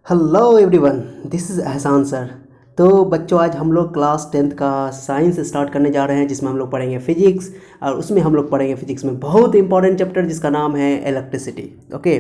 Hello everyone, this is एहसान sir. तो बच्चों, आज हम लोग क्लास 10th का साइंस स्टार्ट करने जा रहे हैं, जिसमें हम लोग पढ़ेंगे फिजिक्स। और उसमें हम लोग पढ़ेंगे फिजिक्स में बहुत इंपॉर्टेंट चैप्टर जिसका नाम है इलेक्ट्रिसिटी। ओके,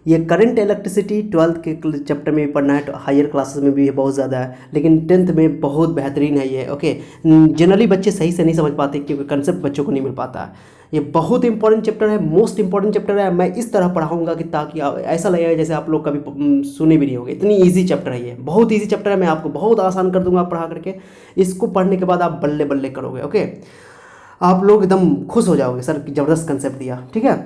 ये करंट इलेक्ट्रिसिटी 12th के चैप्टर में भी पढ़ना है, तो हायर क्लासेस में भी बहुत ज़्यादा है, लेकिन 10th में बहुत बेहतरीन है ये। ओके, जनरली बच्चे सही से नहीं समझ पाते क्योंकि कंसेप्ट बच्चों को नहीं मिल पाता है। ये बहुत इंपॉर्टेंट चैप्टर है, मोस्ट इंपॉर्टेंट चैप्टर है। मैं इस तरह पढ़ाऊंगा कि ताकि ऐसा लगेगा जैसे आप लोग कभी सुने भी नहीं होंगे। इतनी इजी चैप्टर है ये, बहुत इजी चैप्टर है। मैं आपको बहुत आसान कर दूंगा पढ़ा करके। इसको पढ़ने के बाद आप बल्ले बल्ले करोगे। ओके, आप लोग एकदम खुश हो जाओगे, सर ज़बरदस्त कंसेप्ट दिया। ठीक है,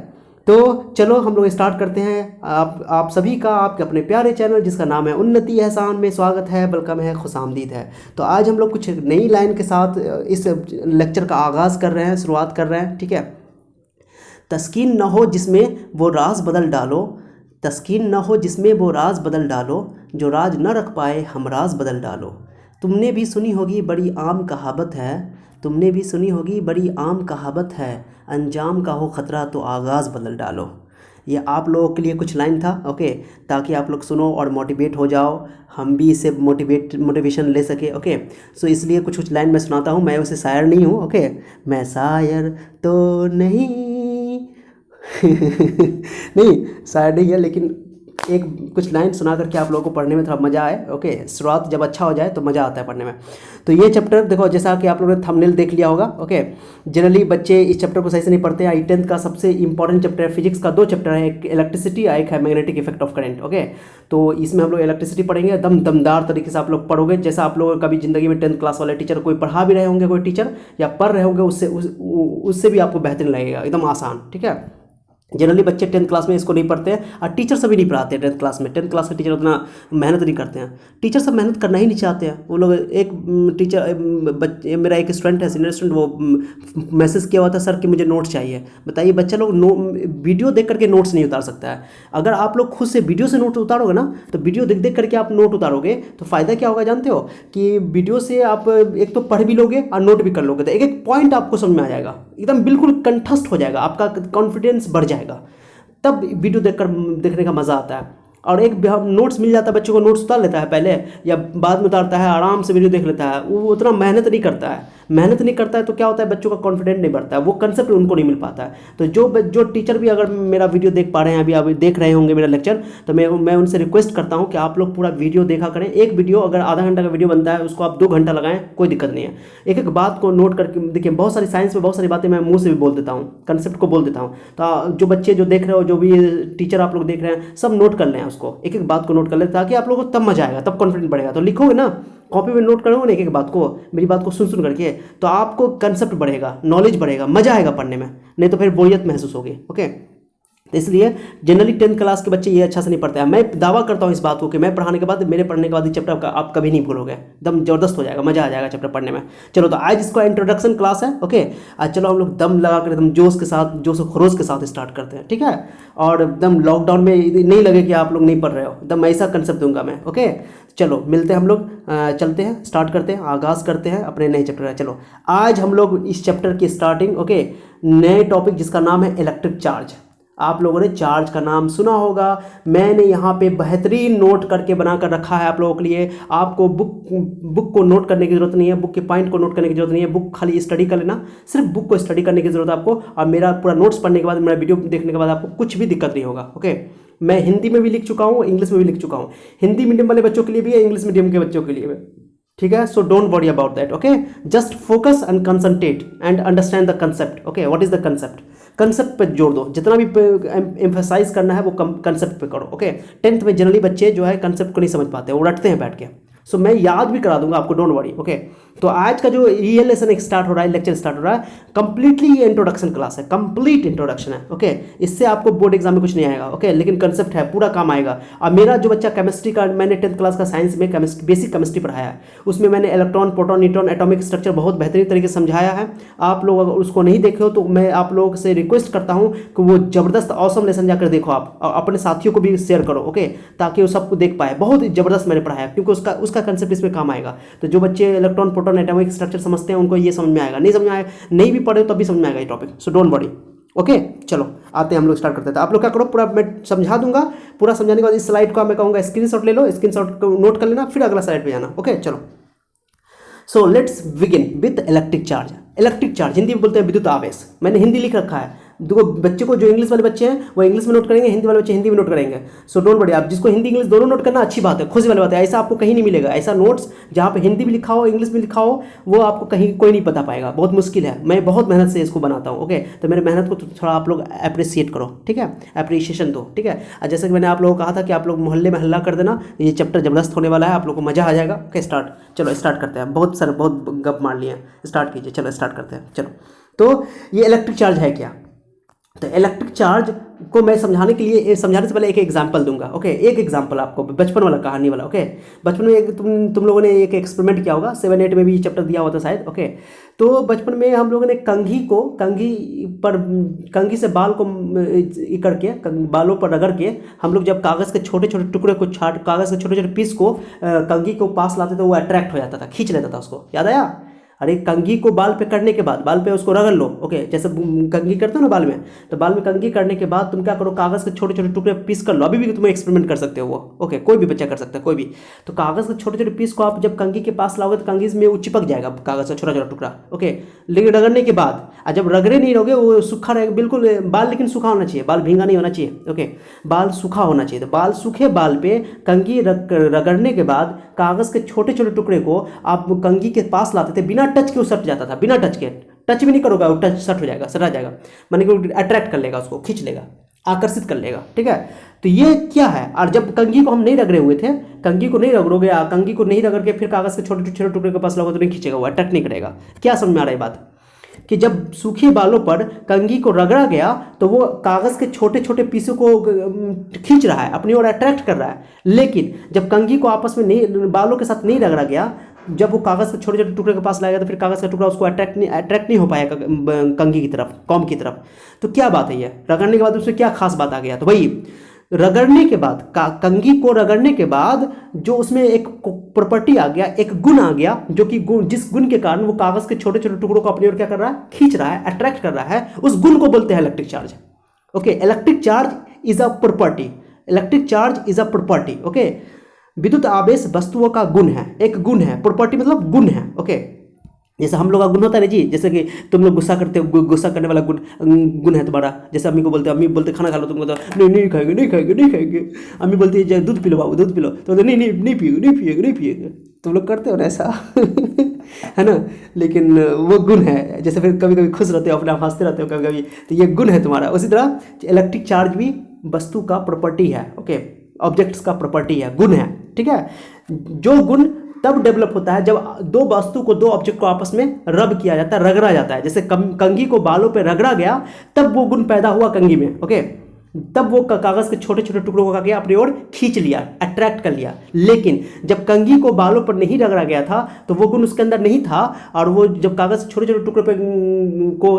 तो चलो हम लोग स्टार्ट करते हैं। आप सभी का आपके अपने प्यारे चैनल जिसका नाम है उन्नति एहसान में स्वागत है, वेलकम है, खुशामदीद है। तो आज हम लोग कुछ नई लाइन के साथ इस लेक्चर का आगाज़ कर रहे हैं, शुरुआत कर रहे हैं। ठीक है, तस्कीन न हो जिसमें वो राज बदल डालो, तस्कीन न हो जिसमें वो राज बदल डालो, जो राज न रख पाए हम राज बदल डालो। तुमने भी सुनी होगी बड़ी आम कहावत है, तुमने भी सुनी होगी बड़ी आम कहावत है, अंजाम का हो ख़तरा तो आगाज़ बदल डालो। ये आप लोगों के लिए कुछ लाइन था। ओके, ताकि आप लोग सुनो और मोटिवेट हो जाओ, हम भी इससे मोटिवेशन ले सके। ओके, सो इसलिए कुछ कुछ लाइन मैं सुनाता हूँ। मैं वैसे शायर नहीं हूँ। ओके, मैं शायर तो नहीं नहीं, शायर नहीं है, लेकिन एक कुछ लाइन सुना करके आप लोगों को पढ़ने में थोड़ा मज़ा आए। ओके, शुरुआत जब अच्छा हो जाए तो मज़ा आता है पढ़ने में। तो ये चैप्टर देखो, जैसा कि आप लोगों ने थंबनेल देख लिया होगा। ओके, जनरली बच्चे इस चैप्टर को सही से नहीं पढ़ते हैं। आई 10th का सबसे इंपॉर्टेंट चैप्टर है। फिजिक्स का दो चैप्टर है, एक इलेक्ट्रिसिटी और एक है magnetic effect of current. Okay, तो इसमें हम लोग इलेक्ट्रिसिटी पढ़ेंगे, दमदार तरीके से आप लोग पढ़ोगे, जैसा आप लोग कभी जिंदगी में 10th क्लास वाले टीचर कोई पढ़ा भी रहे होंगे, कोई टीचर या पढ़ रहे होंगे, उससे भी आपको बेहतरीन लगेगा, एकदम आसान। ठीक है, जनरली बच्चे 10th क्लास में इसको नहीं पढ़ते हैं और टीचर सभी नहीं पढ़ाते हैं 10th क्लास में। 10th क्लास के टीचर उतना मेहनत नहीं करते हैं। टीचर सब मेहनत करना ही नहीं चाहते हैं। वो लोग एक टीचर बच्चे, मेरा एक स्टूडेंट है, सीनियर स्टूडेंट, वो मैसेज किया हुआ था, सर कि मुझे नोट्स चाहिए। बताइए, बच्चा लोग वीडियो देख करके नोट्स नहीं उतार सकता है। अगर आप लोग खुद से वीडियो से नोट उतारोगे ना, तो वीडियो देख देख करके आप नोट उतारोगे तो फ़ायदा क्या होगा जानते हो? कि वीडियो से आप एक तो पढ़ भी लोगे और नोट भी कर लोगे, तो एक एक पॉइंट आपको समझ में आ जाएगा, एकदम बिल्कुल कंठस्थ हो जाएगा, आपका कॉन्फिडेंस बढ़ जाएगा। तब वीडियो देखने का मज़ा आता है। और एक नोट्स मिल जाता है, बच्चों को नोट्स उतार लेता है पहले या बाद में उतारता है, आराम से वीडियो देख लेता है, वो उतना मेहनत नहीं करता है। मेहनत नहीं करता है तो क्या होता है, बच्चों का कॉन्फिडेंट नहीं बढ़ता है, वो कंसेप्ट उनको नहीं मिल पाता है। तो जो टीचर भी अगर मेरा वीडियो देख पा रहे हैं, अभी देख रहे होंगे मेरा लेक्चर, तो मैं उनसे रिक्वेस्ट करता हूँ कि आप लोग पूरा वीडियो देखा करें। एक वीडियो अगर आधा घंटा का वीडियो बनता है, उसको आप 2 घंटा लगाएं, कोई दिक्कत नहीं है। एक एक बात को नोट करके देखिए, बहुत सारी साइंस में बहुत सारी बातें मैं मुंह से भी बोल देता हूँ, कंसेप्ट को बोल देता हूँ। तो जो बच्चे जो देख रहे हो, जो भी टीचर आप लोग देख रहे हैं, सब नोट कर लें उसको, एक एक बात को नोट कर लें, ताकि आप लोगों को तब मजा आएगा, तब कॉन्फिडेंस बढ़ेगा। तो लिखोगे ना, कॉपी में नोट करोगे ना एक एक बात को, मेरी बात को सुन सुन करके, तो आपको कंसेप्ट बढ़ेगा, नॉलेज बढ़ेगा, मजा आएगा पढ़ने में, नहीं तो फिर बोरियत महसूस होगी। ओके, तो इसलिए जनरली 10th क्लास के बच्चे ये अच्छा से नहीं पढ़ते हैं। मैं दावा करता हूँ इस बात को कि मैं पढ़ाने के बाद, मेरे पढ़ने के बाद ये चैप्टर आप कभी नहीं भूलोगे, एकदम जबरदस्त हो जाएगा, मजा आ जाएगा चैप्टर पढ़ने में। चलो, तो आज इसका इंट्रोडक्शन क्लास है। ओके, आज चलो हम लोग दम लगा कर एकदम जोश के साथ, जोश और खरोश के साथ स्टार्ट करते हैं। ठीक है, और एकदम लॉकडाउन में नहीं लगे कि आप लोग नहीं पढ़ रहे हो, एकदम ऐसा कंसेप्ट दूंगा मैं। ओके, चलो मिलते हैं हम लोग, चलते हैं, स्टार्ट करते हैं, आगाज़ करते हैं अपने नए चैप्टर है। चलो, आज हम लोग इस चैप्टर की स्टार्टिंग, ओके, नए टॉपिक जिसका नाम है इलेक्ट्रिक चार्ज। आप लोगों ने चार्ज का नाम सुना होगा, मैंने यहाँ पे बेहतरीन नोट करके बना कर रखा है आप लोगों के लिए। आपको बुक को नोट करने की ज़रूरत नहीं है, बुक के पॉइंट को नोट करने की ज़रूरत नहीं है, बुक खाली स्टडी कर लेना, सिर्फ बुक को स्टडी करने की ज़रूरत है आपको। और मेरा पूरा नोट्स पढ़ने के बाद, मेरा वीडियो देखने के बाद आपको कुछ भी दिक्कत नहीं होगा। ओके, मैं हिंदी में भी लिख चुका हूँ, इंग्लिश में भी लिख चुका हूँ, हिंदी मीडियम वाले बच्चों के लिए भी है, इंग्लिश मीडियम के बच्चों के लिए भी। ठीक है, so don't worry about that. Okay, just focus and concentrate and understand the concept. Okay, what is the concept? Concept पे जोड़ दो, जितना भी एम्फेसाइज करना है वो कंसेप्ट पे करो। ओके, 10th में जनरली बच्चे जो है कंसेप्ट को नहीं समझ पाते, वो रटते हैं बैठ के। सो मैं याद भी करा दूंगा आपको, डोंट वरी। ओके, तो आज का जो ये लेसन स्टार्ट हो रहा है, लेक्चर स्टार्ट हो रहा है, कंप्लीटली ये इंट्रोडक्शन क्लास है, कंप्लीट इंट्रोडक्शन है। ओके, इससे आपको बोर्ड एग्जाम में कुछ नहीं आएगा। ओके, लेकिन कंसेप्ट है, पूरा काम आएगा। और मेरा जो बच्चा केमिस्ट्री का, मैंने 10th क्लास का साइंस में बेसिक केमिस्ट्री पढ़ाया है, उसमें मैंने electron, proton, neutron, atomic structure बहुत बेहतरीन तरीके से समझाया है। आप लोग अगर उसको नहीं देखे हो तो मैं आप लोगों से रिक्वेस्ट करता हूँ कि वो जबरदस्त ऑसम लेसन जाकर देखो आप, और अपने साथियों को भी शेयर करो। ओके, ताकि वो सबको देख पाए, बहुत जबरदस्त मैंने पढ़ाया, क्योंकि उसका कंसेप्ट इसमें काम आएगा। तो जो बच्चे इलेक्ट्रॉन, प्रोटॉन, एटॉमिक स्ट्रक्चर समझते हैं, उनको ये समझ में आएगा, नहीं समझ में आएगा, नहीं भी पढ़े तब भी समझ में आएगा ये topic. So don't worry. Okay चलो आते हैं हम लोग, स्टार्ट करते हैं। तो आप लोग क्या करो, पूरा मैं समझा दूंगा, पूरा समझाने के बाद इस स्लाइड को मैं कहूँगा स्क्रीनशॉट ले लो, स्क्रीनशॉट को नोट कर लेना, फिर अगला स्लाइड पे जाना। ओके चलो, so let's begin with electric charge. Electric charge Hindi में बोलते हैं विद्युत आवेश। मैंने हिंदी लिख रखा है, देखो बच्चे को, जो इंग्लिश वाले बच्चे हैं वो इंग्लिश में नोट करेंगे, हिंदी वाले बच्चे हिंदी में नोट करेंगे। सो डोंट वरी, आप जिसको हिंदी इंग्लिश दोनों नोट करना अच्छी बात है, खुशी वाली बात है। ऐसा आपको कहीं नहीं मिलेगा, ऐसा नोट्स जहाँ पे हिंदी भी लिखा हो इंग्लिश में लिखा हो वो आपको कहीं कोई नहीं बता पाएगा, बहुत मुश्किल है। मैं बहुत मेहनत से इसको बनाता हूँ। ओके, तो मेरे मेहनत को थोड़ा आप लोग अप्रिशिएट करो, ठीक है, अप्रिशिएशन दो, ठीक है। जैसे कि मैंने आप लोगों को कहा था कि आप लोग मोहल्ले में हल्ला कर देना, ये चैप्टर जबरदस्त होने वाला है, आप लोग को मजा आ जाएगा। ओके स्टार्ट, चलो स्टार्ट करते हैं। बहुत सारे बहुत गप मार लिए हैं, स्टार्ट कीजिए, चलो स्टार्ट करते हैं। चलो, तो ये इलेक्ट्रिक चार्ज है क्या? तो इलेक्ट्रिक चार्ज को मैं समझाने के लिए, समझाने से पहले एक एग्जांपल दूंगा। ओके, एक एग्जांपल आपको बचपन वाला, कहानी वाला। ओके, बचपन में एक तुम लोगों ने एक एक्सपेरिमेंट किया होगा, 7-8 में भी ये चैप्टर दिया होता शायद। ओके, तो बचपन में हम लोगों ने कंघी से बाल को करके, बालों पर रगड़ के, हम लोग जब कागज़ के छोटे छोटे टुकड़े को कागज़ के छोटे छोटे पीस को कंघी को पास लाते थे, वो अट्रैक्ट हो जाता था, खींच लेता था उसको, याद आया? अरे कंघी को बाल पे करने के बाद, बाल पे उसको रगड़ लो। ओके, जैसे कंघी करते हो ना बाल में, तो बाल में कंघी करने के बाद तुम क्या करो, कागज़ के छोटे छोटे टुकड़े पीस कर लो। अभी भी तुम एक्सपेरिमेंट कर सकते हो वो। ओके, कोई भी बच्चा कर सकता है, कोई भी। तो कागज़ के छोटे छोटे पीस को आप जब कंघी के पास लाओगे तो कंघी में वो चिपक जाएगा, कागज़ का छोटा छोटा टुकड़ा। ओके, लेकिन रगड़ने के बाद, जब रगड़े नहीं रहोगे वो सूखा रहेगा बिल्कुल बाल, लेकिन सूखा होना चाहिए, बाल भींगा नहीं होना चाहिए। ओके, बाल सूखा होना चाहिए। तो बाल सूखे बाल पे कंघी रगड़ने के बाद कागज़ के छोटे छोटे टुकड़े को आप कंघी के पास लाते थे, बिना टच के वो सट जाता था, बिना टच के। टच भी नहीं करोगे, वो टच सट हो जाएगा, सटा जाएगा, माने कि अट्रैक्ट कर लेगा, उसको खींच लेगा, आकर्षित कर लेगा, ठीक है। तो ये क्या है? और जब कंघी को हम नहीं रगड़े हुए थे, कंघी को नहीं रगड़ोगे, कंघी को नहीं रगड़ के फिर कागज़ के छोटे छोटे टुकड़े के पास लाओगे तो नहीं खींचेगा, वो अट्रैक्ट नहीं करेगा। क्या समझ में आ रहा है बात? कि जब सूखे बालों पर कंघी को रगड़ा गया तो वो कागज़ के छोटे छोटे पीसों को खींच रहा है, अपनी ओर अट्रैक्ट कर रहा है। लेकिन जब कंघी को आपस में नहीं, बालों के साथ नहीं रगड़ा गया, जब वो कागज़ के छोटे छोटे टुकड़े के पास लाएगा तो फिर कागज़ का टुकड़ा उसको अट्रैक्ट नहीं हो पाएगा कंघी की तरफ, कॉम की तरफ। तो क्या बात है ये? रगड़ने के बाद उसमें क्या खास बात आ गया? तो भाई रगड़ने के बाद, कंघी को रगड़ने के बाद जो उसमें एक प्रॉपर्टी आ गया, एक गुण आ गया, जो कि जिस गुण के कारण वो कागज़ के छोटे छोटे टुकड़ों को अपनी ओर क्या कर रहा है, खींच रहा है, अट्रैक्ट कर रहा है, उस गुण को बोलते हैं electric charge. Okay, electric charge is a property, electric charge is a property. Okay, विद्युत आवेश वस्तुओं का गुण है, एक गुण है, प्रॉपर्टी मतलब गुण है। ओके, जैसे हम लोग का गुण होता है ना जी, जैसे कि तुम लोग गुस्सा करते हो, गुस्सा करने वाला गुण है तुम्हारा। जैसे अम्मी को बोलते हो, अम्मी बोलते खाना खा लो, तुमको तो नहीं खाएंगे, नहीं खाएंगे, नहीं खाएंगे। अम्मी बोलती है दूध पी लो बाबू, दूध पी लो, तो नहीं पिएगा, नहीं पिएगा, नहीं पिएगा। तुम लोग करते हो ना ऐसा है ना? लेकिन वो गुण है। जैसे फिर कभी कभी खुश रहते हो, अपने आप हंसते रहते हो कभी कभी, तो ये गुण है तुम्हारा। उसी तरह इलेक्ट्रिक चार्ज भी वस्तु का प्रॉपर्टी है। ओके, ऑब्जेक्ट्स का प्रॉपर्टी है, गुण है, ठीक है। जो गुण तब डेवलप होता है जब दो वस्तु को, दो ऑब्जेक्ट को आपस में रब किया जाता है, रगड़ा जाता है। जैसे कंघी को बालों पे रगड़ा गया, तब वो गुण पैदा हुआ कंघी में। ओके, तब वो कागज़ के छोटे छोटे टुकड़ों को अपनी ओर खींच लिया, अट्रैक्ट कर लिया। लेकिन जब कंघी को बालों पर नहीं रगड़ा गया था तो वो गुण उसके अंदर नहीं था, और वो जब कागज़ के छोटे छोटे टुकड़ों पे को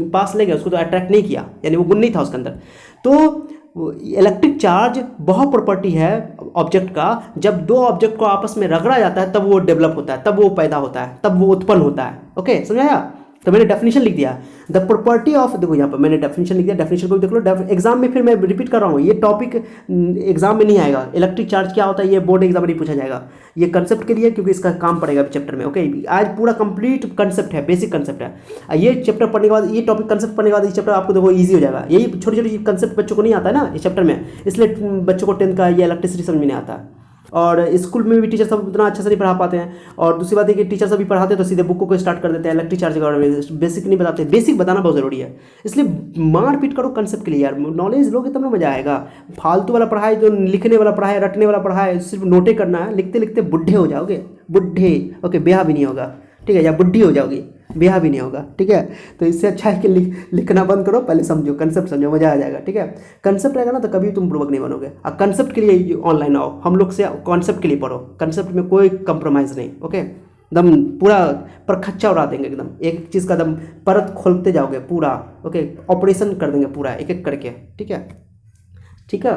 पास ले गया, उसको तो अट्रैक्ट नहीं किया, यानी वो गुण नहीं था उसके अंदर। तो इलेक्ट्रिक चार्ज वह प्रॉपर्टी है ऑब्जेक्ट का, जब दो ऑब्जेक्ट को आपस में रगड़ा जाता है तब वो डेवलप होता है, तब वो पैदा होता है, तब वो उत्पन्न होता है। ओके, समझाया? तो मैंने डेफिनेशन लिख दिया, द प्रॉपर्टी ऑफ, देखो यहाँ पर मैंने डेफिनेशन लिख दिया, डेफिनेशन को भी देख लो। एग्जाम में फिर मैं रिपीट कर रहा हूँ, ये टॉपिक एग्जाम में नहीं आएगा। इलेक्ट्रिक चार्ज क्या होता है ये बोर्ड एग्जाम में नहीं पूछा जाएगा, ये कंसेप्ट के लिए, क्योंकि इसका काम पड़ेगा चैप्टर में। ओके, आज पूरा कंप्लीट कंसेप्ट है, बेसिक कंसेप्ट है। ये चैप्टर पढ़ने के बाद, ये टॉपिक कंसेप्ट पढ़ने के बाद ये चैप्टर आपको देखो ईजी हो जाएगा। यही छोटी छोटी कंसेप्ट बच्चों को नहीं आता है ना इस चैप्टर में, इसलिए बच्चों को 10th का ये इलेक्ट्रिसिटी समझ में नहीं आता। और स्कूल में भी टीचर सब उतना अच्छा से नहीं पढ़ा पाते हैं। और दूसरी बात है कि टीचर सब भी पढ़ाते हैं तो सीधे बुक को स्टार्ट कर देते हैं, इलेक्ट्रिक चार्ज के बारे में बेसिक नहीं बताते। बेसिक बताना बहुत ज़रूरी है, इसलिए मार पीट करो कंसेप्ट के लिए यार। नॉलेज लोगे तब ना मजा आएगा। फालतू वाला पढ़ाई, जो लिखने वाला पढ़ाई, रटने वाला पढ़ाई, सिर्फ नोटे करना है, लिखते लिखते बुढ़े हो जाओगे, बुढ़े। ओके, ब्याह भी नहीं होगा, ठीक है, या बुढ़ी हो जाओगी, ब्याह भी नहीं होगा, ठीक है। तो इससे अच्छा है कि लिखना बंद करो, पहले समझो, कंसेप्ट समझो, मजा आ जाएगा, ठीक है। कंसेप्ट रहेगा ना तो कभी तुम बुड़बक नहीं बनोगे। अब कंसेप्ट के लिए ऑनलाइन आओ, हम लोग से कॉन्सेप्ट के लिए पढ़ो, कंसेप्ट में कोई कंप्रोमाइज़ नहीं। ओके, एकदम पूरा परखच्चा उड़ा देंगे, एकदम एक चीज़ का एकदम परत खोलते जाओगे पूरा। ओके, ऑपरेशन कर देंगे पूरा एक एक करके, ठीक है। ठीक है।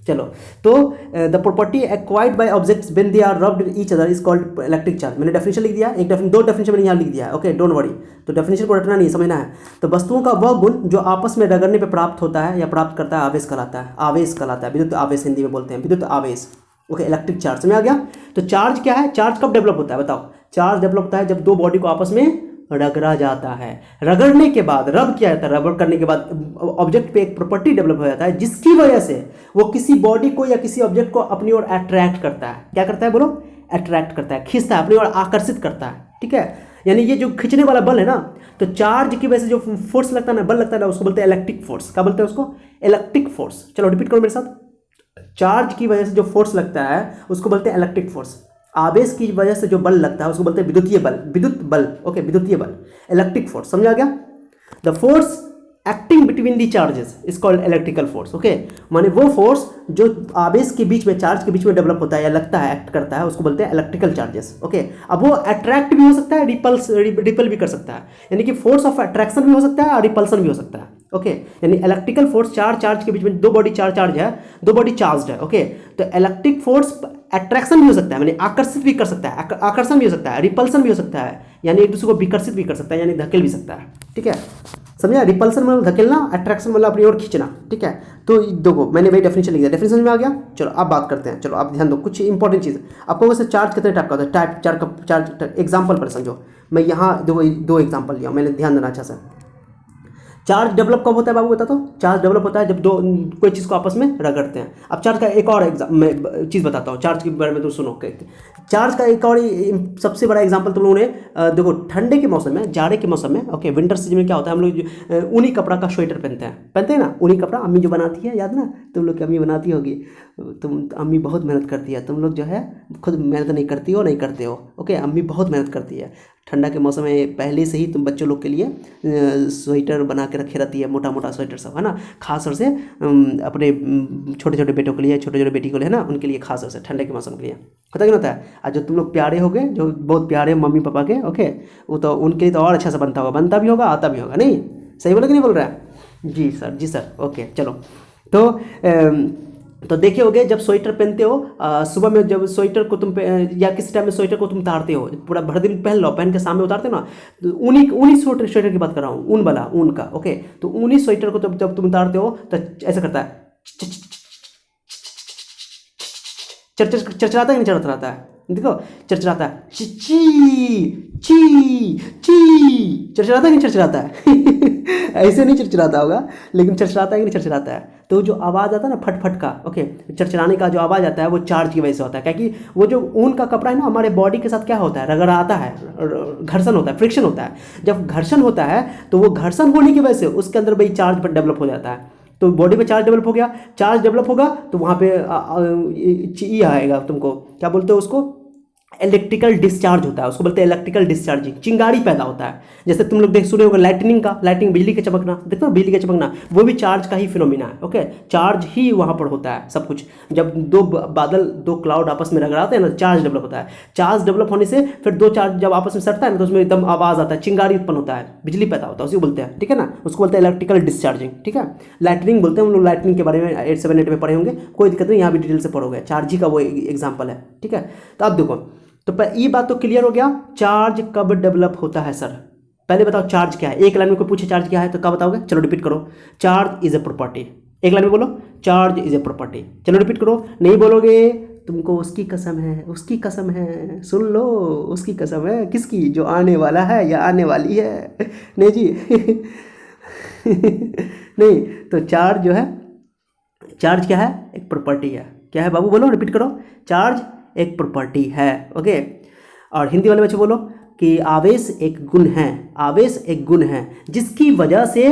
चलो, तो the property acquired by objects when they are rubbed each other is called electric charge. मैंने डेफिनेशन लिख दिया, दो डेफिनेशन मैंने यहाँ लिख दिया है, ओके डोंट वरी। तो डेफिनेशन को रटना नहीं, समझना है। तो वस्तुओं का वह गुण जो आपस में रगड़ने पर प्राप्त होता है या प्राप्त करता है आवेश कहलाता है। आवेश कहलाता है, विद्युत आवेश हिंदी में बोलते हैं, विद्युत आवेश। ओके, इलेक्ट्रिक चार्ज समझ आ गया। तो चार्ज क्या है, चार्ज कब डेवलप होता है बताओ। चार्ज डेवलप होता है जब दो बॉडी को आपस में रगड़ा जाता है। रगड़ने के बाद, रब किया जाता है, रबर करने के बाद ऑब्जेक्ट पे एक प्रॉपर्टी डेवलप हो जाता है जिसकी वजह से वो किसी बॉडी को या किसी ऑब्जेक्ट को अपनी ओर अट्रैक्ट करता है। क्या करता है बोलो, अट्रैक्ट करता है, खींचता है, अपनी ओर आकर्षित करता है, ठीक है। यानी ये जो खींचने वाला बल है ना, तो चार्ज की वजह से जो फोर्स लगता है ना, बल लगता है ना, उसको बोलते हैं इलेक्ट्रिक फोर्स। क्या बोलते हैं उसको, इलेक्ट्रिक फोर्स। चलो रिपीट करो मेरे साथ। चार्ज की वजह से जो फोर्स लगता है उसको बोलते हैं इलेक्ट्रिक फोर्स। आवेश की वजह से जो बल लगता है उसको बोलते हैं विद्युतीय बल, विद्युत बल। ओके, विद्युतीय बल, इलेक्ट्रिक फोर्स, समझा गया। The force acting between the charges is called electrical force. Okay, माने वो फोर्स जो आवेश के बीच में, चार्ज के बीच में डेवलप होता है या लगता है, एक्ट करता है, उसको बोलते हैं इलेक्ट्रिकल चार्जेस। ओके, अब वो अट्रैक्ट भी हो सकता है, रिपल भी कर सकता है, यानी कि फोर्स ऑफ अट्रैक्शन भी हो सकता है और रिपल्सन भी हो सकता है। ओके, यानी इलेक्ट्रिकल फोर्स, चार्ज के बीच में दो बॉडी चार्ज है, दो बॉडी चार्ज है। ओके, तो इलेक्ट्रिक फोर्स अट्रैक्शन भी हो सकता है, यानी आकर्षित भी कर सकता है, आकर्षण भी हो सकता है, रिपल्सन भी हो सकता है, यानी एक दूसरे को विकर्षित भी कर सकता है, यानी धकेल भी सकता है, ठीक है। समझा, रिपल्सन मतलब धकेलना, अट्रैक्शन मतलब अपनी ओर खींचना, ठीक है। तो देखो मैंने वही डेफिनेशन लिख दिया, डेफिनेशन में आ गया। चलो अब बात करते हैं। चलो आप ध्यान दो, कुछ इंपॉर्टेंट चीज़ आपको। वैसे चार्ज कितने टाइप का होता है, टाइप चार का चार्ज एग्जाम्पल पर समझो। मैं यहाँ दो एग्जाम्पल लिया, मैंने ध्यान देना अच्छा से। चार्ज डेवलप कब होता है बाबू, बता तो। चार्ज डेवलप होता है जब दो कोई चीज़ को आपस में रगड़ते हैं। अब चार्ज का एक और मैं चीज़ बताता हूँ, चार्ज के बारे में तो सुनो। चार्ज का एक और सबसे बड़ा एग्जांपल तुम लोगों ने देखो, ठंडे के मौसम में, जाड़े के मौसम में, ओके, विंटर सीजन में क्या होता है, हम लोग ऊनी कपड़ा का स्वेटर पहनते हैं ना, ऊनी कपड़ा। अम्मी जो बनाती है, याद ना, तुम लोग की अम्मी बनाती होगी। तुम अम्मी बहुत मेहनत करती है, तुम लोग जो है खुद मेहनत नहीं करती हो, नहीं करते हो। ओके, अम्मी बहुत मेहनत करती है। ठंडा के मौसम में पहले से ही तुम बच्चों लोग के लिए स्वेटर बना के रखे रहती है, मोटा मोटा स्वेटर सब, है ना। खास तौर से अपने छोटे छोटे बेटों के लिए, छोटे छोटे बेटी को लिए, है ना, उनके लिए खास तौर से ठंडे के मौसम के लिए होता है, होता है। और जो तुम लोग प्यारे हो गए, जो बहुत प्यारे मम्मी पापा के, ओके, वो तो उनके लिए तो और अच्छा से बनता भी होगा, आता भी होगा। नहीं सही बोला कि नहीं बोल रहा है? जी सर, जी सर। ओके चलो, तो देखे होगे जब स्वेटर पहनते हो, सुबह में जब स्वेटर को तुम या किसी टाइम में स्वेटर को तुम उतारते हो, पूरा भर दिन पहन लो, पहन के सामने उतारते हो ना, तो ऊनी स्वेटर की बात कर रहा हूँ, ऊन वाला, ऊन का। ओके, तो ऊनी स्वेटर को जब तुम उतारते हो तो ऐसा करता है, चरचराता है, नहीं चरचराता है, देखो चरचराता है, ची ची ची, चरचराता है नहीं चरचराता है ऐसे नहीं चरचराता होगा, लेकिन चरचराता है कि नहीं चरचराता है। तो जो आवाज़ आता है ना, फट का, ओके, चरचराने का जो आवाज़ आता है वो चार्ज की वजह से होता है। क्योंकि वो जो ऊन का कपड़ा है ना, हमारे बॉडी के साथ क्या होता है, रगड़ाता है, घर्षण होता है, फ्रिक्शन होता है। जब घर्षण होता है तो वो घर्षण होने की वजह से उसके अंदर भाई चार्ज पर डेवलप हो जाता है। तो बॉडी में चार्ज डेवलप हो गया, चार्ज डेवलप होगा तो वहाँ पे ये आएगा, तुमको क्या बोलते हो उसको, इलेक्ट्रिकल डिस्चार्ज होता है, उसको बोलते हैं इलेक्ट्रिकल डिस्चार्जिंग, चिंगारी पैदा होता है। जैसे तुम लोग सुने होगा लाइटनिंग, बिजली का चमकना, देखो ना बिजली का चमकना, वो भी चार्ज का ही फिनोमिना है। ओके, चार्ज ही वहाँ पर होता है सब कुछ। जब दो क्लाउड आपस में रगड़ाते हैं ना, चार्ज डेवलप होता है। चार्ज डेवलप होने से फिर दो चार्ज जब आपस में सटता है ना, तो उसमें एकदम आवाज़ आता है, चिंगारी उत्पन्न होता है, बिजली पैदा होता है, उसी बोलते हैं, ठीक है ना, उसको बोलते हैं इलेक्ट्रिकल डिस्चार्जिंग, ठीक है। लाइटनिंग बोलते हैं हम लोग, लाइटनिंग के बारे में 878 में पढ़े होंगे, कोई दिक्कत नहीं, यहाँ भी डिटेल से पढ़ोगे, चार्ज ही का वो एग्जाम्पल है, ठीक है। तो अब देखो, तो ये बात तो क्लियर हो गया, चार्ज कब डेवलप होता है सर। पहले बताओ चार्ज क्या है, एक लाइन में कोई पूछे चार्ज क्या है तो क्या बताओगे, चलो रिपीट करो, चार्ज इज ए प्रॉपर्टी। एक लाइन में बोलो, चार्ज इज ए प्रॉपर्टी। चलो रिपीट करो, नहीं बोलोगे तुमको उसकी कसम है, उसकी कसम है, सुन लो, उसकी कसम है, किसकी, जो आने वाला है या आने वाली है, नहीं जी नहीं, तो चार्ज जो है, चार्ज क्या है, एक प्रॉपर्टी है। क्या है बाबू, बोलो, रिपीट करो, चार्ज एक प्रॉपर्टी है। ओके, और हिंदी वाले बच्चे बोलो कि आवेश एक गुण है, आवेश एक गुण है जिसकी वजह से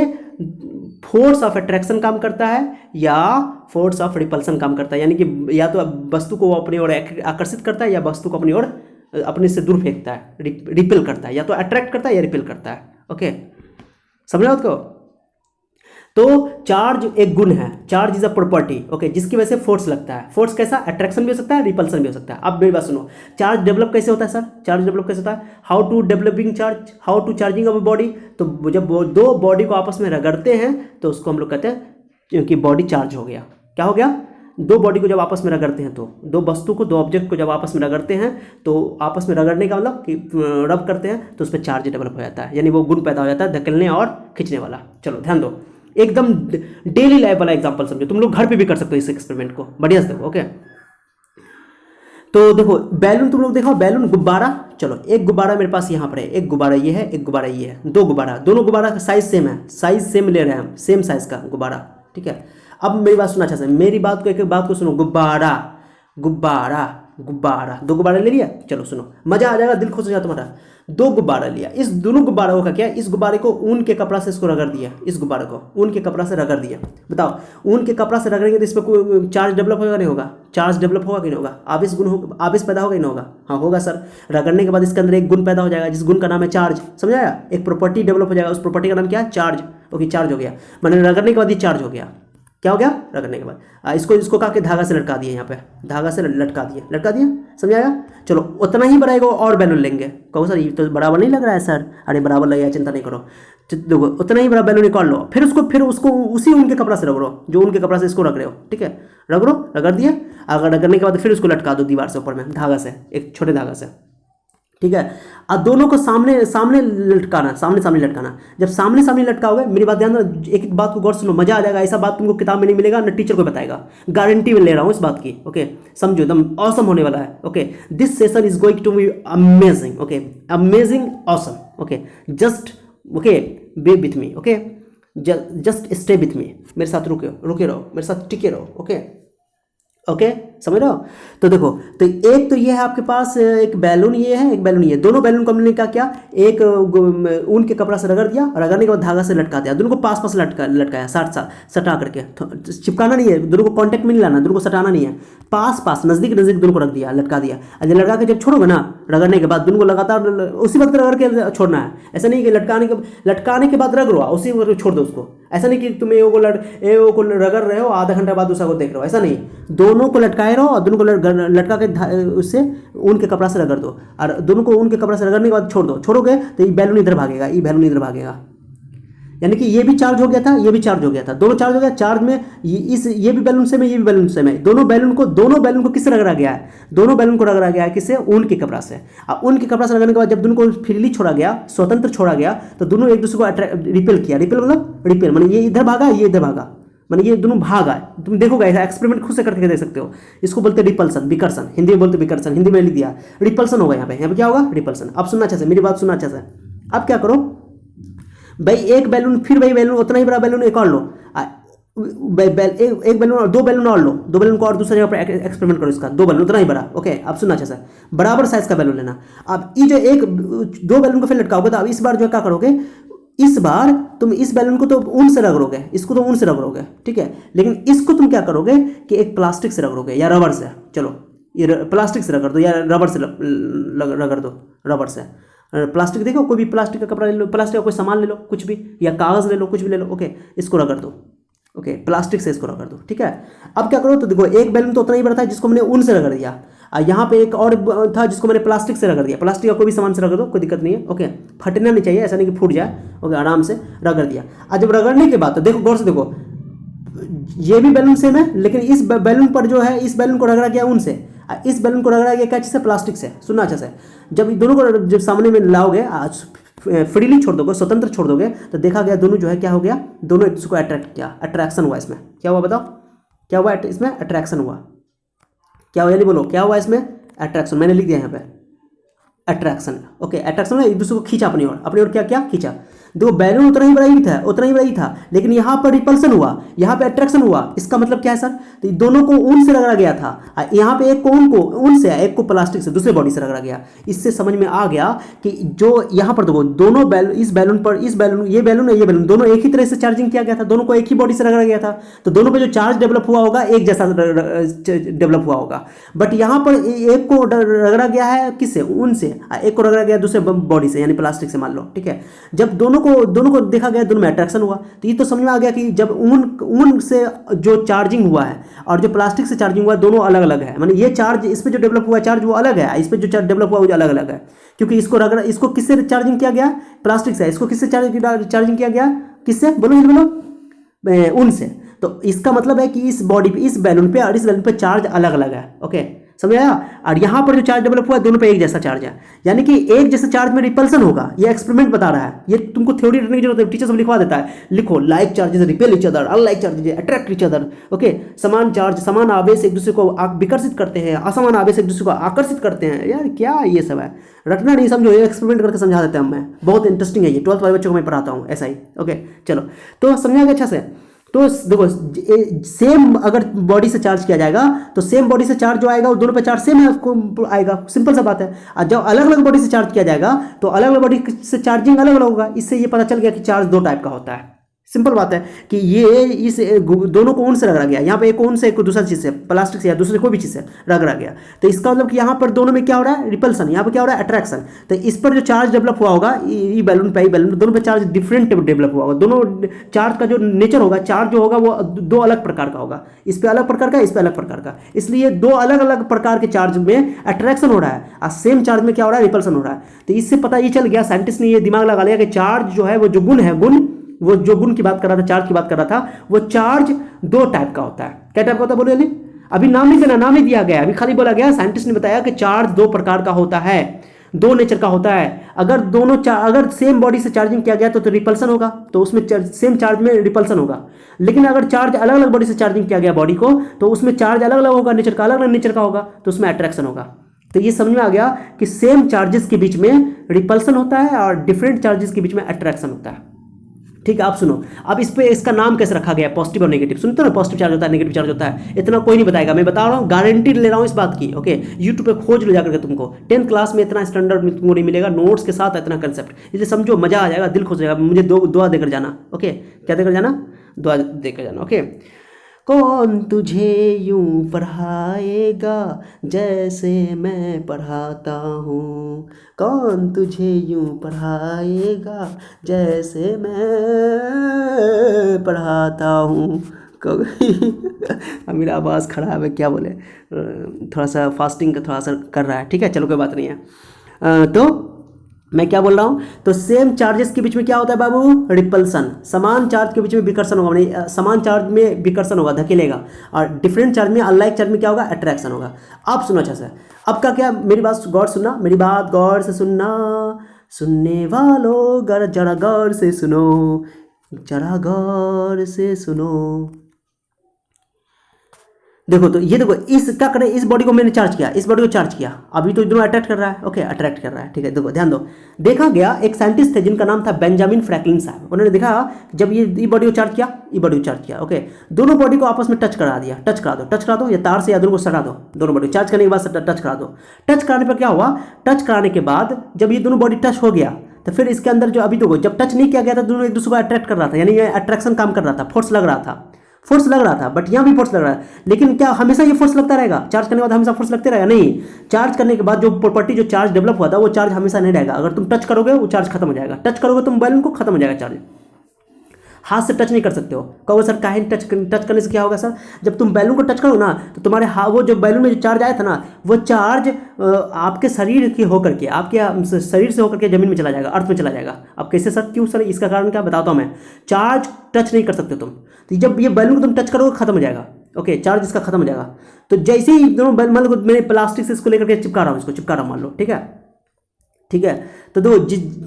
फोर्स ऑफ अट्रैक्शन काम करता है या फोर्स ऑफ रिपल्सन काम करता है। यानी कि या तो वस्तु को अपनी ओर आकर्षित करता है या वस्तु को अपनी ओर अपने से दूर फेंकता है, रिपेल करता है, या तो अट्रैक्ट करता है या रिपेल करता है। ओके, समझा उसको। तो चार्ज एक गुण है, charge is a property, okay, जिसकी वजह से फोर्स लगता है। फोर्स कैसा, अट्रैक्शन भी हो सकता है, रिपल्सन भी हो सकता है। अब मेरी बात सुनो, चार्ज डेवलप कैसे होता है सर, चार्ज डेवलप कैसे होता है, how to developing charge, how to charging of body. तो जब दो बॉडी को आपस में रगड़ते हैं तो उसको हम लोग कहते हैं क्योंकि बॉडी चार्ज हो गया। क्या हो गया, दो बॉडी को जब आपस में रगड़ते हैं, तो दो वस्तु को, दो ऑब्जेक्ट को जब आपस में रगड़ते हैं तो आपस में रगड़ने का मतलब कि रब करते हैं तो उस पर चार्ज डेवलप हो जाता है, यानी वो गुण पैदा हो जाता है धकेलने और खींचने वाला। चलो ध्यान दो, एकदम डेली लाइफ वाला एग्जांपल समझो, तुम लोग घर पे भी कर सकते हो इस एक्सपेरिमेंट को, बढ़िया से देखो। ओके, तो देखो बैलून, तुम लोग देखो बैलून, गुब्बारा, चलो एक गुब्बारा मेरे पास यहाँ पर है, एक गुब्बारा ये है, एक गुब्बारा ये है, दो गुब्बारा, दोनों गुब्बारा का साइज सेम है, साइज सेम ले रहे हैं हम, सेम साइज का गुब्बारा, ठीक है। अब मेरी बात सुना अच्छा से, मेरी बात को, एक एक बात को सुनो, गुब्बारा गुब्बारा गुब्बारा, दो गुब्बारे ले लिया, चलो सुनो, मजा आ जाएगा, दिल खुश हो जाएगा तुम्हारा। दो गुब्बारा लिया, इस दोनों गुब्बारों का क्या, इस गुब्बारे को ऊन के कपड़ा से इसको रगड़ दिया, इस गुब्बारे को ऊन के कपड़ा से रगड़ दिया। बताओ ऊन के कपड़ा से रगड़ेंगे तो इस पर कोई चार्ज डेवलप होगा नहीं होगा, चार्ज डेवलप होगा कि नहीं होगा, आवेश गुण होगा, आवेश पैदा होगा कि नहीं होगा, हाँ होगा सर। रगड़ने के बाद इसके अंदर एक गुण पैदा हो जाएगा, जिस गुण का नाम है चार्ज, समझाया, एक प्रॉपर्टी डेवलप हो जाएगा, उस प्रॉपर्टी का नाम क्या है, चार्ज। ओके, चार्ज हो गया, मैंने रगड़ने के बाद ये चार्ज हो गया, क्या हो गया, रगड़ने के बाद। इसको का के धागा से लटका दिए, यहाँ पे धागा से लटका दिए, समझाया। चलो उतना ही बड़ा एगो और बैलून लेंगे, कहो सर ये तो बराबर नहीं लग रहा है सर, अरे बराबर लगेगा, चिंता नहीं करो, देखो उतना ही बड़ा बैलून निकाल लो, फिर उसको उसी उनके कपड़ा से रगड़ो, जो उनके कपड़ा से इसको रगड़े हो, ठीक है, रगड़ दिए। अगर रगड़ने के बाद फिर उसको लटका दो दीवार से ऊपर में धागा से, एक छोटे धागा से, ठीक है। अब दोनों को सामने सामने लटकाना, सामने सामने लटकाना। जब सामने सामने लटकाओगे, मेरी बात ध्यान दो, एक एक बात को गौर सुनो, मजा आ जाएगा। ऐसा बात तुमको किताब में नहीं मिलेगा, ना टीचर को बताएगा, गारंटी में ले रहा हूँ इस बात की। ओके, समझो, एकदम ऑसम होने वाला है। Okay, this session is going to be amazing. Okay, amazing, awesome. Okay, just okay be with me. Okay, just stay with me, मेरे साथ रुके रहो, मेरे साथ टिके रहो। ओके ओके, समझ रहे हो। तो देखो, तो एक तो ये है आपके पास, एक बैलून ये है, एक बैलून ये, दोनों बैलून को हमने क्या, एक ऊन के कपड़ा से रगड़ दिया, रगड़ने के बाद धागा से लटका दिया, दोनों को पास पास लटकाया, सटा करके, चिपकाना नहीं है, दोनों को कांटेक्ट में नहीं लाना, दोनों को सटाना नहीं है, पास पास नजदीक नजदीक दोनों को रख दिया, लटका दिया। और लटका के जब छोड़ोगे ना, रगड़ने के बाद दोनों को लगातार उसी वक्त रगड़ के छोड़ना है। ऐसा नहीं कि लटकाने के बाद रगड़ो, उसी वक्त छोड़ दो उसको। ऐसा नहीं कि तुम एगो को रगड़ रहे हो, आधा घंटा बाद दूसरा को देख रहे हो, ऐसा नहीं, दोनों को लटकाए रहो और दोनों को लटका के उससे ऊन के कपड़ा से रगड़ दो, और दोनों को ऊन के कपड़ा से रगड़ने के बाद छोड़ दो। छोड़ोगे तो ये बैलून इधर भागेगा, ये बैलून इधर भागेगा, यानी कि ये भी चार्ज हो गया था, ये भी चार्ज हो गया था, दोनों चार्ज हो गया। चार्ज में ये भी बैलून सेम है, ये भी बैलून सेम है। दोनों बैलून को किससे रगड़ा गया है, दोनों बैलून को रगड़ा गया है किससे, ऊन के कपड़ा से। अब ऊन के कपड़ा से रगड़ने के बाद जब दोनों को फ्रीली छोड़ा गया, स्वतंत्र छोड़ा गया, तो दोनों एक दूसरे को रिपेल किया। रिपेल मतलब ये इधर भागा, ये इधर भागा, मतलब ये दोनों भागा। तुम देखोगे, ऐसा एक्सपेरिमेंट खुद से करके देख सकते हो। इसको बोलते हैं रिपल्सन, विकर्षण, हिंदी में बोलते विकर्षण, हिंदी में लिख दिया रिपल्सन होगा। यहाँ पे क्या होगा, रिपल्सन। अब सुनना अच्छे से, मेरी बात सुनना अच्छे से। अब क्या करो भाई, एक बैलून, फिर वही बैलून, उतना ही बड़ा बैलून एक और लो, एक बैलून और दो बैलून और लो, दो बैलून को और दूसरी जगह पर एक्सपेरिमेंट करो इसका, दो बैलून उतना ही बड़ा। ओके, अब सुनना अच्छे से, बराबर साइज का बैलून लेना। अब ये जो दो बैलून को फिर लटकाओगे, तो अब इस बार जो क्या करोगे, इस बार तुम इस बैलून को तो ऊन से रगड़ोगे, इसको तो ऊन से रगड़ोगे, ठीक है, लेकिन इसको तुम क्या करोगे कि एक प्लास्टिक से रगड़ोगे या रबर से। चलो ये प्लास्टिक से रगड़ दो या रबर से रगड़ दो, रबर से। प्लास्टिक देखो, कोई भी प्लास्टिक का कपड़ा ले लो, प्लास्टिक का कोई सामान ले लो, कुछ भी, या कागज़ ले लो, कुछ भी ले लो। ओके, इसको रगड़ दो। ओके, प्लास्टिक से इसको रगड़ दो, ठीक है। अब क्या करो, तो देखो एक बैलून तो उतना ही बड़ा था जिसको मैंने ऊन से रगड़ दिया, यहाँ पे एक और था जिसको मैंने प्लास्टिक से रगड़ दिया। प्लास्टिक का कोई भी सामान से रगड़ दो, कोई दिक्कत नहीं है। ओके, फटना नहीं चाहिए, ऐसा नहीं कि फूट जाए। ओके, आराम से रगड़ दिया। और जब रगड़ने के बाद, तो देखो गौर से देखो, ये भी बैलून सेम है, लेकिन इस बैलून पर जो है, इस बैलून को रगड़ा गया ऊन से, इस बैलून को रगड़ा गया क्या चीज़ से, प्लास्टिक से। सुनना अच्छा से, जब दोनों को जब सामने में लाओगे, फ्रीली छोड़ दोगे, स्वतंत्र छोड़ दोगे, तो देखा गया दोनों जो है क्या हो गया, दोनों एक दूसरे को अट्रैक्ट किया, अट्रैक्शन हुआ। इसमें क्या हुआ बताओ, क्या हुआ इसमें, अट्रैक्शन हुआ। क्या हुआ, यानी बोलो क्या हुआ इसमें, अट्रैक्शन। मैंने लिख दिया यहाँ पे अट्रैक्शन। ओके, अट्रैक्शन एक दूसरे को खींचा अपनी ओर, क्या खींचा। देखो बैलून उतना ही बड़ा ही था, लेकिन यहाँ पर रिपल्सन हुआ, यहाँ पे अट्रैक्शन हुआ। इसका मतलब क्या है सर, तो दोनों को ऊन से रगड़ा गया था, यहाँ पे एक को ऊन से, एक को प्लास्टिक से, दूसरे बॉडी से रगड़ा गया। इससे समझ में आ गया कि जो यहाँ पर देखो दोनों बैलून, इस बैलून पर, इस बैलून, ये बैलून है, ये बैलून, दोनों एक ही तरह से चार्जिंग किया गया था, दोनों को एक ही बॉडी से रगड़ा गया था, तो दोनों पे जो चार्ज डेवलप हुआ होगा एक जैसा डेवलप हुआ होगा। बट यहाँ पर एक को रगड़ा गया है किससे, ऊन से, एक को रगड़ा गया दूसरे बॉडी से, यानी प्लास्टिक से, मान लो, ठीक है। जब दोनों को देखा गया, दोनों में अट्रैक्शन हुआ, तो ये तो समझ में आ गया कि जब ऊन से जो चार्जिंग हुआ है और जो प्लास्टिक से चार्जिंग हुआ है, दोनों अलग अलग है। माने ये चार्ज, इस पे जो डेवलप हुआ चार्ज वो अलग है, इस पे जो डेवलप हुआ वो अलग अलग है, क्योंकि इसको किससे चार्जिंग किया गया, प्लास्टिक से। इसको किससे चार्जिंग किया गया, किससे, बोलो ऊन से। तो इसका मतलब है कि इस बॉडी पे, इस बैलून पे और इस बैलून पे चार्ज अलग अलग है। ओके, समझ आया। और यहाँ पर जो चार्ज डेवलप हुआ है दोनों पे एक जैसा चार्ज है, यानी कि एक जैसे चार्ज में रिपल्सन होगा। ये एक्सपेरिमेंट बता रहा है, ये तुमको थ्योरी रखने की जरूरत है, टीचर सब लिखवा देता है। लिखो like charges repel each other, unlike charges attract each other. Okay, समान चार्ज, समान आवेश एक दूसरे को विकर्षित करते हैं, असमान आवेश एक दूसरे को आकर्षित करते हैं। यार क्या ये सब है, रटना नहीं, समझो, ये एक्सपेरिमेंट करके समझा देते हैं हम। मैं बहुत इंटरेस्टिंग है ये, 12th वाले बच्चों को मैं पढ़ाता हूँ ऐसा ही। ओके चलो, तो समझा गया अच्छा से। तो देखो सेम अगर बॉडी से चार्ज किया जाएगा तो सेम बॉडी से चार्ज जो आएगा वो दोनों पे चार्ज सेम आएगा, सिंपल सा बात है। और जब अलग अलग बॉडी से चार्ज किया जाएगा तो अलग अलग बॉडी से चार्जिंग अलग अलग होगा। इससे ये पता चल गया कि चार्ज दो टाइप का होता है। सिंपल बात है कि ये इस दोनों को कौन से रगड़ा गया, यहाँ पे एक कौन से एक दूसरा चीज़ से, प्लास्टिक से या दूसरे कोई भी चीज़ से रगड़ा गया। तो इसका मतलब कि यहाँ पर दोनों में क्या हो रहा है, रिपल्सन, यहाँ पे क्या हो रहा है, अट्रैक्शन। तो इस पर जो चार्ज डेवलप हुआ होगा, ये बैलून पे, बैलून दोनों पे चार्ज डिफरेंट डेवलप हुआ होगा। दोनों चार्ज का जो नेचर होगा, चार्ज जो होगा वो दो अलग प्रकार का होगा। इस पे अलग प्रकार का, इस पे अलग प्रकार का। इसलिए दो अलग अलग प्रकार के चार्ज में अट्रैक्शन हो रहा है और सेम चार्ज में क्या हो रहा है, रिपल्सन हो रहा है। तो इससे पता ये चल गया, साइंटिस्ट ने ये दिमाग लगा लिया कि चार्ज जो है वो जो गुण है, गुण वो जो गुण की बात कर रहा था, चार्ज की बात कर रहा था, वो चार्ज दो टाइप का होता है। क्या टाइप का होता है बोले नहीं, अभी नाम नहीं देना, नाम नहीं दिया गया, अभी खाली बोला गया साइंटिस्ट ने बताया कि चार्ज दो प्रकार का होता है, दो नेचर का होता है। अगर दोनों अगर सेम बॉडी से चार्जिंग किया गया तो रिपल्सन होगा, तो उसमें सेम चार्ज में रिपल्सन होगा। लेकिन अगर चार्ज अलग अलग बॉडी से चार्जिंग किया गया बॉडी को, तो उसमें चार्ज अलग अलग होगा, नेचर का अलग अलग नेचर का होगा, तो उसमें अट्रैक्शन होगा। तो ये समझ में आ गया कि सेम चार्जेस के बीच में रिपल्सन होता है और डिफरेंट चार्जेस के बीच में अट्रैक्शन होता है। ठीक है, आप सुनो, अब इस पे इसका नाम कैसे रखा गया है, पॉजिटिव और नेगेटिव। सुनते हो ना, पॉजिटिव चार्ज होता है, नेगेटिव चार्ज होता है, इतना कोई नहीं बताएगा, मैं बता रहा हूँ, गारंटी ले रहा हूँ इस बात की। ओके, यूट्यूब पे खोज लो जाकर के, तुमको 10th क्लास में इतना स्टैंडर्ड में तुमको नहीं मिलेगा, नोट्स के साथ इतना कंसेप्ट, इसलिए समझो मजा आ जाएगा, दिल खुश हो जाएगा। मुझे दुआ देकर जाना। ओके, क्या देकर जाना, दुआ देकर जाना। ओके, कौन तुझे यूं पढ़ाएगा जैसे मैं पढ़ाता हूँ, कौन तुझे यूं पढ़ाएगा जैसे मैं पढ़ाता हूँ। मेरा आवाज़ खराब है, क्या बोले, थोड़ा सा फास्टिंग का थोड़ा सा कर रहा है। ठीक है, चलो कोई बात नहीं है। तो मैं क्या बोल रहा हूँ, तो सेम चार्जेस के बीच में क्या होता है बाबू, रिपल्सन। समान चार्ज के बीच में विकर्षण होगा, नहीं समान चार्ज में विकर्षण होगा, धकेलेगा, और डिफरेंट चार्ज में, अनलाइक चार्ज में क्या होगा, अट्रैक्शन होगा। आप सुनो अच्छा से, अब का क्या, मेरी बात गौर सुनना, मेरी बात गौर से सुनना, सुनने वालों जरा गौर से सुनो, जरा गौर से सुनो। देखो, तो ये देखो, इस क्या करें, इस बॉडी को मैंने चार्ज किया, इस बॉडी को चार्ज किया, अभी तो दोनों अट्रैक्ट कर रहा है। ओके, अट्रैक्ट कर रहा है। ठीक है, देखो ध्यान दो, देखा गया एक साइंटिस्ट थे जिनका नाम था बेंजामिन फ्रैंकलिन साहब। उन्होंने देखा जब ये बॉडी को चार्ज किया, ये बॉडी को चार्ज किया, ओके, दोनों बॉडी को आपस में टच करा दिया, टच करा दो या तार से या दोनों को सटा दो, दोनों बॉडी चार्ज करने के बाद टच करा दो। टच कराने पर क्या हुआ, टच कराने के बाद जब ये दोनों बॉडी टच हो गया, तो फिर इसके अंदर जो अभी तो जब टच नहीं किया गया था, दोनों एक दूसरे को अट्रैक्ट कर रहा था, यानी अट्रैक्शन काम कर रहा था, फोर्स लग रहा था, फोर्स लग रहा था, बट यहाँ भी फोर्स लग रहा है। लेकिन क्या हमेशा ये फोर्स लगता रहेगा, चार्ज करने के बाद हमेशा फोर्स लगते रहेगा, नहीं। चार्ज करने के बाद जो प्रॉपर्टी, जो चार्ज डेवलप हुआ था, वो चार्ज हमेशा नहीं रहेगा। अगर तुम टच करोगे वो चार्ज खत्म हो जाएगा, टच करोगे तुम बैलून को, खत्म हो जाएगा चार्ज। हाथ से टच नहीं कर सकते हो। कहोगे सर काहे टच करने से क्या होगा सर, जब तुम बैलून को टच करो ना, तो तुम्हारे वो जो बैलून में जो चार्ज आया था ना, वो चार्ज आपके शरीर के होकर के, आपके शरीर से होकर के जमीन में चला जाएगा, अर्थ में चला जाएगा। अब कैसे सर, क्यों सर, इसका कारण क्या बताता हूँ मैं। चार्ज टच नहीं कर सकते तुम, तो जब ये बैलून को तुम टच करोगे खत्म हो जाएगा। ओके, चार्ज इसका खत्म हो जाएगा। तो जैसे ही दोनों मान लो मैंने प्लास्टिक से इसको लेकर के चिपका रहा हूँ, इसको चिपका रहा हूँ मान लो, ठीक है। ठीक है, तो देखो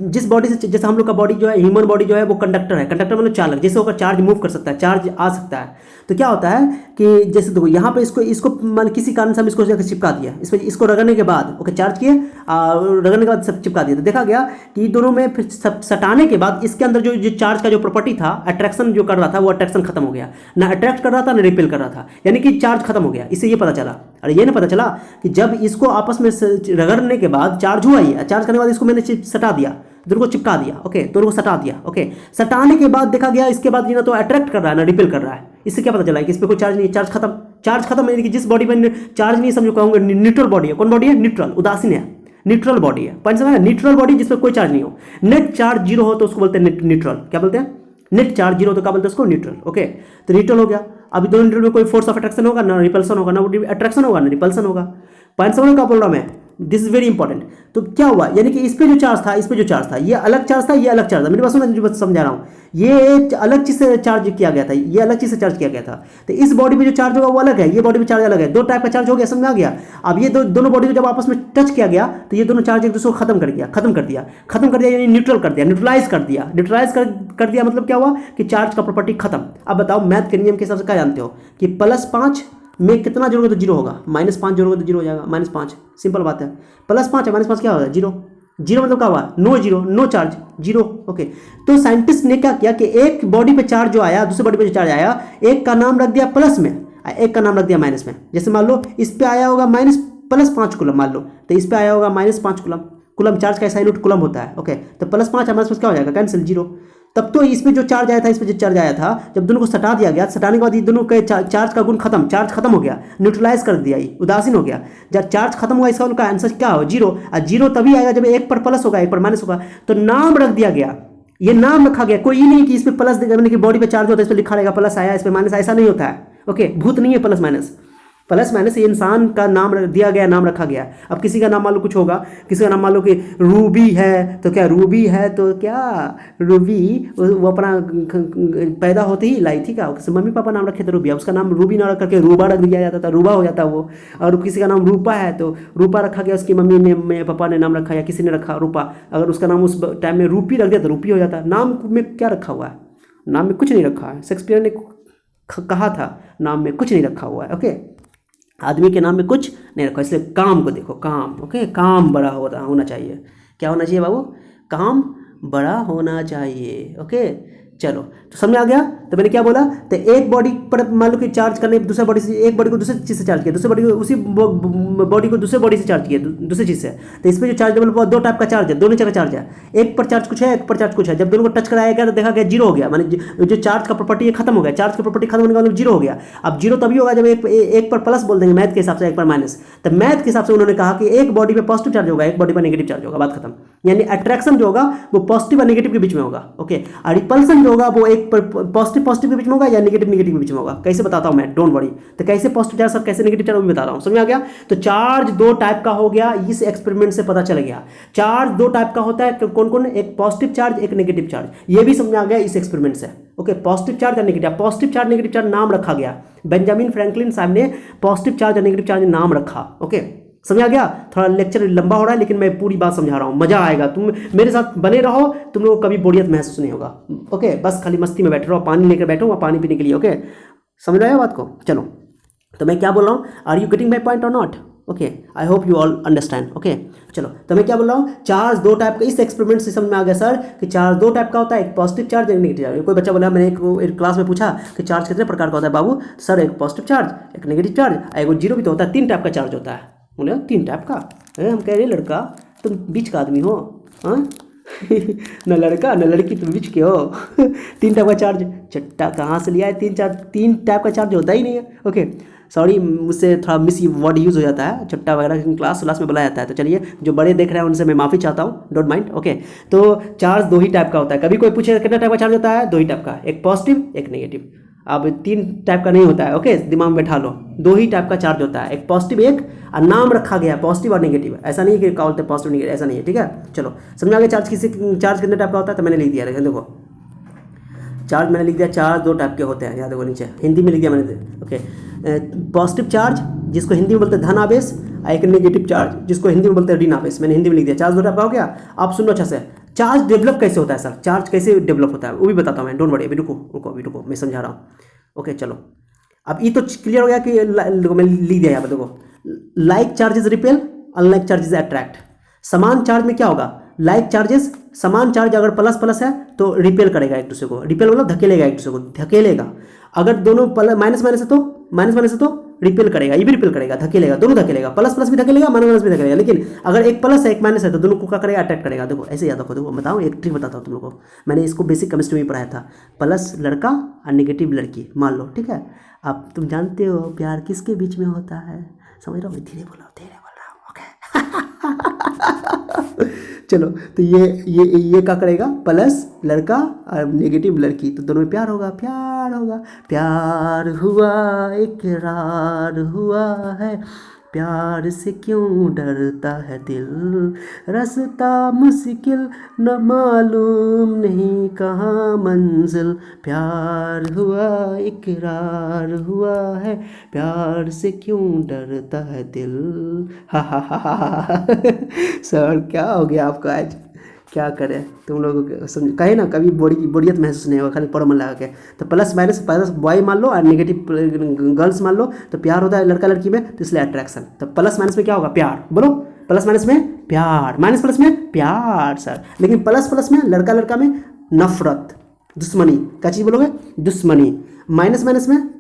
जिस बॉडी से, जैसे हम लोग का बॉडी जो है, ह्यूमन बॉडी जो है वो कंडक्टर है, कंडक्टर मतलब चालक, जैसे होकर चार्ज मूव कर सकता है, चार्ज आ सकता है। तो क्या होता है कि जैसे देखो यहाँ पे इसको मान किसी कारण से हम इसको चिपका दिया, इसको रगड़ने के बाद, ओके, चार्ज किए और रगड़ने के बाद सब चिपका दिया, तो देखा गया कि दोनों में फिर सटाने के बाद इसके अंदर जो चार्ज का जो प्रॉपर्टी था, अट्रैक्शन जो कर रहा था, वो अट्रैक्शन खत्म हो गया, ना अट्रैक्ट कर रहा था ना रिपेल कर रहा था, यानी कि चार्ज खत्म हो गया। इससे ये पता चला, और ये नहीं पता चला कि जब इसको आपस में रगड़ने के बाद चार्ज हुआ ही, चार्ज करने के बाद इसको मैंने सटा दिया, दोनों को चिपका दिया, ओके, दोनों को सटा दिया, ओके। सटाने के बाद देखा गया इसके बाद ना तो अट्रैक्ट कर रहा है ना रिपेल कर रहा है। इससे क्या पता चला कि इस पर कोई चार्ज नहीं है, चार्ज खत्म, चार्ज खत्म, यानी कि जिस बॉडी में चार्ज नहीं, समझो कहूँगा न्यूट्रल बॉडी है। कौन बॉडी है, न्यूट्रल, उदासीन है, न्यूट्रल बॉडी है, पॉइंट समझ, न्यूट्रल बॉडी जिसमें कोई चार्ज नहीं हो। नेट चार्ज जीरो हो तो उसको बोलते हैं न्यूट्रल, क्या बोलते हैं, नेट चार्ज जीरो तो क्या बोलते हैं उसको, न्यूट्रल। ओके, तो न्यूट्रल हो गया। अभी दोनों न्यूट्रल में कोई फोर्स ऑफ अट्रैक्शन होगा ना, रिपल्सन होगा ना, वो अट्रैक्शन होगा ना रिपल्सन होगा। पॉइंट समझ क्या बोल रहा हूँ मैं, दिस इज वेरी इंपॉर्टेंट। तो क्या हुआ, यानी कि इस पे जो चार्ज था, इस पे जो चार्ज था, ये अलग चार्ज था, ये अलग चार्ज था। मेरी बात सुनो, जो बात समझा रहा हूँ, ये अलग चीज से चार्ज किया गया था, ये अलग चीज से चार्ज किया गया था। तो इस बॉडी में जो चार्ज होगा वो अलग है, ये बॉडी में चार्ज अलग है। दो टाइप का चार्ज हो गया, समझ में आ गया। अब ये दोनों बॉडी को जब आपस में टच किया गया तो ये दोनों चार्ज एक दूसरे को खत्म कर दिया, यानी न्यूट्रल कर दिया, न्यूट्रलाइज कर दिया। मतलब क्या हुआ कि चार्ज का प्रॉपर्टी खत्म। अब बताओ मैथ के नियम के हिसाब से क्या जानते हो कि +5 में कितना जोड़ोगे तो जीरो होगा, -5 जोड़ोगे तो जीरो हो जाएगा, -5। सिंपल बात है, +5 है, -5 क्या होगा, जीरो। जीरो मतलब क्या हुआ, no zero, no charge, zero. Okay, तो साइंटिस्ट ने क्या किया कि एक बॉडी पे चार्ज जो आया, दूसरे बॉडी पे जो चार्ज आया, एक का नाम रख दिया प्लस में, एक का नाम रख दिया माइनस में। जैसे मान लो इस पे आया होगा +5 कूलम, मान लो, तो इस पे आया होगा -5 कूलम। कूलम चार्ज का SI यूनिट कूलम होता है। ओके, तो +5 है, -5 क्या हो जाएगा, कैंसिल, जीरो। तब तो इसमें जो चार्ज आया था, इसमें जो चार्ज आया था, जब दोनों को सटा दिया गया, सटाने के बाद ये दोनों के चार्ज का गुण खत्म, चार्ज खत्म हो गया, न्यूट्रलाइज कर दिया, ये उदासीन हो गया। जब चार्ज खत्म हुआ, इसका उनका आंसर क्या हो, जीरो। और जीरो तभी आएगा जब एक पर प्लस होगा, एक पर माइनस होगा। तो नाम रख दिया गया, ये नाम रखा गया। कोई नहीं कि इस पे प्लस की बॉडी पे चार्ज होता है, इस पे लिखा रहेगा प्लस आया, इस पे माइनस, ऐसा नहीं होता है। ओके, भूत नहीं है प्लस माइनस। प्लस माइनस ये इंसान का नाम दिया गया, नाम रखा गया। अब किसी का नाम मान लो कुछ होगा, किसी का नाम मान लो कि रूबी है, तो क्या रूबी है, तो क्या रूबी वो अपना पैदा होते ही लाई थी, क्या उसके मम्मी पापा नाम रखे थे रूबी, उसका नाम रूबी ना रख करके रूबा रख दिया जाता था, रूबा हो जाता वो। और किसी का नाम रूपा है तो रूपा रखा गया, उसकी मम्मी ने, मेरे पापा ने नाम रखा, या किसी ने रखा रूपा। अगर उसका नाम उस टाइम में रूपी रख दिया तो रूपी हो जाता। नाम में क्या रखा हुआ है, नाम में कुछ नहीं रखा है। शेक्सपियर ने कहा था नाम में कुछ नहीं रखा हुआ है। ओके, आदमी के नाम में कुछ नहीं रखा, इसलिए काम को देखो, काम। ओके, काम बड़ा होना चाहिए। क्या होना चाहिए बाबू, काम बड़ा होना चाहिए। ओके, चलो, तो समझ आ गया। तो मैंने क्या बोला, तो एक बॉडी पर मान लो कि चार्ज करने, दूसरे बॉडी से, एक बॉडी को दूसरी चीज़ से चार्ज किया, दूसरे बॉडी को उसी बॉडी को दूसरे बॉडी से चार्ज किया, दूसरी चीज़ से। तो इसमें जो चार्ज लेवल दो टाइप का चार्ज है, दोनों तरह का चार्ज है। एक पर चार्ज कुछ है, एक पर चार्ज कुछ है। जब दोनों को टच कराया गया तो देखा गया जीरो हो गया, माने जो चार्ज का प्रॉपर्टी है खत्म हो गया। चार्ज का प्रॉपर्टी खत्म होने का मतलब जीरो हो गया। अब जीरो तभी होगा जब एक पर प्लस बोल देंगे मैथ के हिसाब से, एक पर माइनस। तो मैथ के हिसाब से उन्होंने कहा कि एक बॉडी पे पॉजिटिव चार्ज होगा, एक बॉडी पर नेगेटिव चार्ज होगा, बात खत्म। यानी अट्रैक्शन जो होगा वो पॉजिटिव और नेगेटिव के बीच में होगा। ओके, और रिपल्सन जो होगा वो एक पॉजिटिव के बीच में होगा या नेगेटिव के बीच में होगा। कैसे बताता हूं मैं, डोंट वरी। तो कैसे पॉजिटिव चार्ज और कैसे नेगेटिव चार्ज वो भी बता रहा हूं, समझ आ गया। तो चार्ज दो टाइप का हो गया, इस एक्सपेरिमेंट से पता चल गया। चार्ज दो टाइप का होता है, कौन कौन, एक पॉजिटिव चार्ज, एक नेगेटिव चार्ज। ये भी समझ आ गया इस एक्सपेरिमेंट से। ओके, पॉजिटिव चार्ज और negative, positive charge negative charge नाम रखा गया। बेंजामिन फ्रैंकलिन साहब ने पॉजिटिव चार्ज और नेगेटिव चार्ज नाम रखा। ओके, समझ आ गया। थोड़ा लेक्चर लंबा हो रहा है लेकिन मैं पूरी बात समझा रहा हूँ, मजा आएगा। तुम मेरे साथ बने रहो, तुम लोगों को कभी बोरियत महसूस नहीं होगा। ओके, बस खाली मस्ती में बैठे रहो, पानी लेकर बैठो वहाँ पानी पीने के लिए। ओके, समझ रहे हो बात को। चलो, तो मैं क्या बोल रहा हूँ, are you getting my point और not. Okay, I hope you all understand. Okay, चलो, तो मैं क्या बोल रहा हूँ, चार्ज दो टाइप का, इस एक्सपेरिमेंट से समझ में आ गया सर कि चार्ज दो टाइप का होता है, एक पॉजिटिव चार्ज, एक नेगेटिव चार्ज। कोई बच्चा बोला, मैंने एक क्लास में पूछा कि चार्ज कितने प्रकार का होता है बाबू, सर एक पॉजिटिव चार्ज, एक नेगेटिव चार्ज, एक जीरो भी तो होता है, 3 टाइप का चार्ज होता है। बोले 3 टाइप का, हम कह रहे लड़का तुम बीच का आदमी हो, हाँ न लड़का न लड़की, तुम बीच के हो 3 टाइप का चार्ज, चट्टा कहाँ से लिया है, 3 टाइप का चार्ज होता ही नहीं है। ओके, सॉरी, मुझसे थोड़ा मिस वर्ड यूज़ हो जाता है, चट्टा वगैरह क्लास में बोला जाता है। तो चलिए, जो बड़े देख रहे हैं उनसे मैं माफ़ी चाहता हूँ, डोंट माइंड। ओके, तो चार्ज दो ही टाइप का होता है। कभी कोई पूछे कितना टाइप का चार्ज होता है, 2 ही टाइप का, एक पॉजिटिव एक नेगेटिव। अब 3 टाइप का नहीं होता है। ओके, दिमाग में बैठा लो, 2 ही टाइप का चार्ज होता है, एक पॉजिटिव एक, और नाम रखा गया पॉजिटिव और नेगेटिव। ऐसा नहीं है कि क्या बोलते हैं पॉजिटिव नेगेटिव, ऐसा नहीं है। ठीक है, चलो समझ आ गया। चार्ज कितने टाइप का होता है, तो मैंने लिख दिया, देखो चार्ज मैंने लिख दिया, चार्ज 2 टाइप के होते हैं, याद देखो नीचे हिंदी में लिख दिया मैंने। ओके, पॉजिटिव चार्ज जिसको हिंदी में बोलते हैं धन आवेश, एक नेगेटिव चार्ज जिसको हिंदी में बोलते हैं ऋण आवेश। मैंने हिंदी में लिख दिया, चार्ज 2 टाइप का हो गया। आप सुनो अच्छा से, चार्ज डेवलप कैसे होता है सर, चार्ज कैसे डेवलप होता है वो भी बताता हूँ मैं, डोंट वरी। अभी रुको मैं समझा रहा हूँ। ओके, चलो, अब ये तो क्लियर हो गया कि मैं लिख दिया यहाँ पर, देखो like charges repel, unlike charges attract. समान चार्ज में क्या होगा, लाइक चार्जेस, समान चार्ज अगर प्लस प्लस है तो रिपेल करेगा एक दूसरे को, रिपेल मतलब धकेलेगा एक दूसरे को, धकेलेगा। अगर दोनों माइनस माइनस है तो रिपेल करेगा, ये भी रिपेल करेगा, धकेलेगा, दोनों धकेलेगा, प्लस प्लस भी धकेलेगा, माइनस भी धकेलेगा। लेकिन अगर एक प्लस है एक माइनस है तो दोनों को क्या करेगा, अट्रैक्ट करेगा। देखो ऐसे याद रखो, देखो बताओ एक ट्रिक बताता हूँ तुम लोगों को, मैंने इसको बेसिक केमिस्ट्री में पढ़ाया था। प्लस लड़का और नेगेटिव लड़की मान लो, ठीक है। अब तुम जानते हो प्यार किसके बीच में होता है, समझ रहा हूँ, धीरे बोल रहा हूँ। ओके चलो, तो ये क्या करेगा, प्लस लड़का और नेगेटिव लड़की, तो दोनों में प्यार होगा, प्यार हुआ, इकरार हुआ है, प्यार से क्यों डरता है दिल, रास्ता मुश्किल न मालूम नहीं कहाँ मंजिल, प्यार हुआ इकरार हुआ है, प्यार से क्यों डरता है दिल। हा सर क्या हो गया आपको आज, क्या करें तुम लोगों को, समझ कहे ना कभी बोरियत महसूस नहीं होगा खाली पढ़ो मन लगा के। तो प्लस माइनस बॉय मान लो और नेगेटिव गर्ल्स मान लो, तो प्यार होता है लड़का लड़की में, तो इसलिए अट्रैक्शन। तो प्लस माइनस में क्या होगा, प्यार। बोलो प्लस माइनस में प्यार, माइनस प्लस में प्यार सर। लेकिन प्लस प्लस में लड़का लड़का में नफरत, दुश्मनी। क्या चीज़ बोलोगे, दुश्मनी। माइनस माइनस में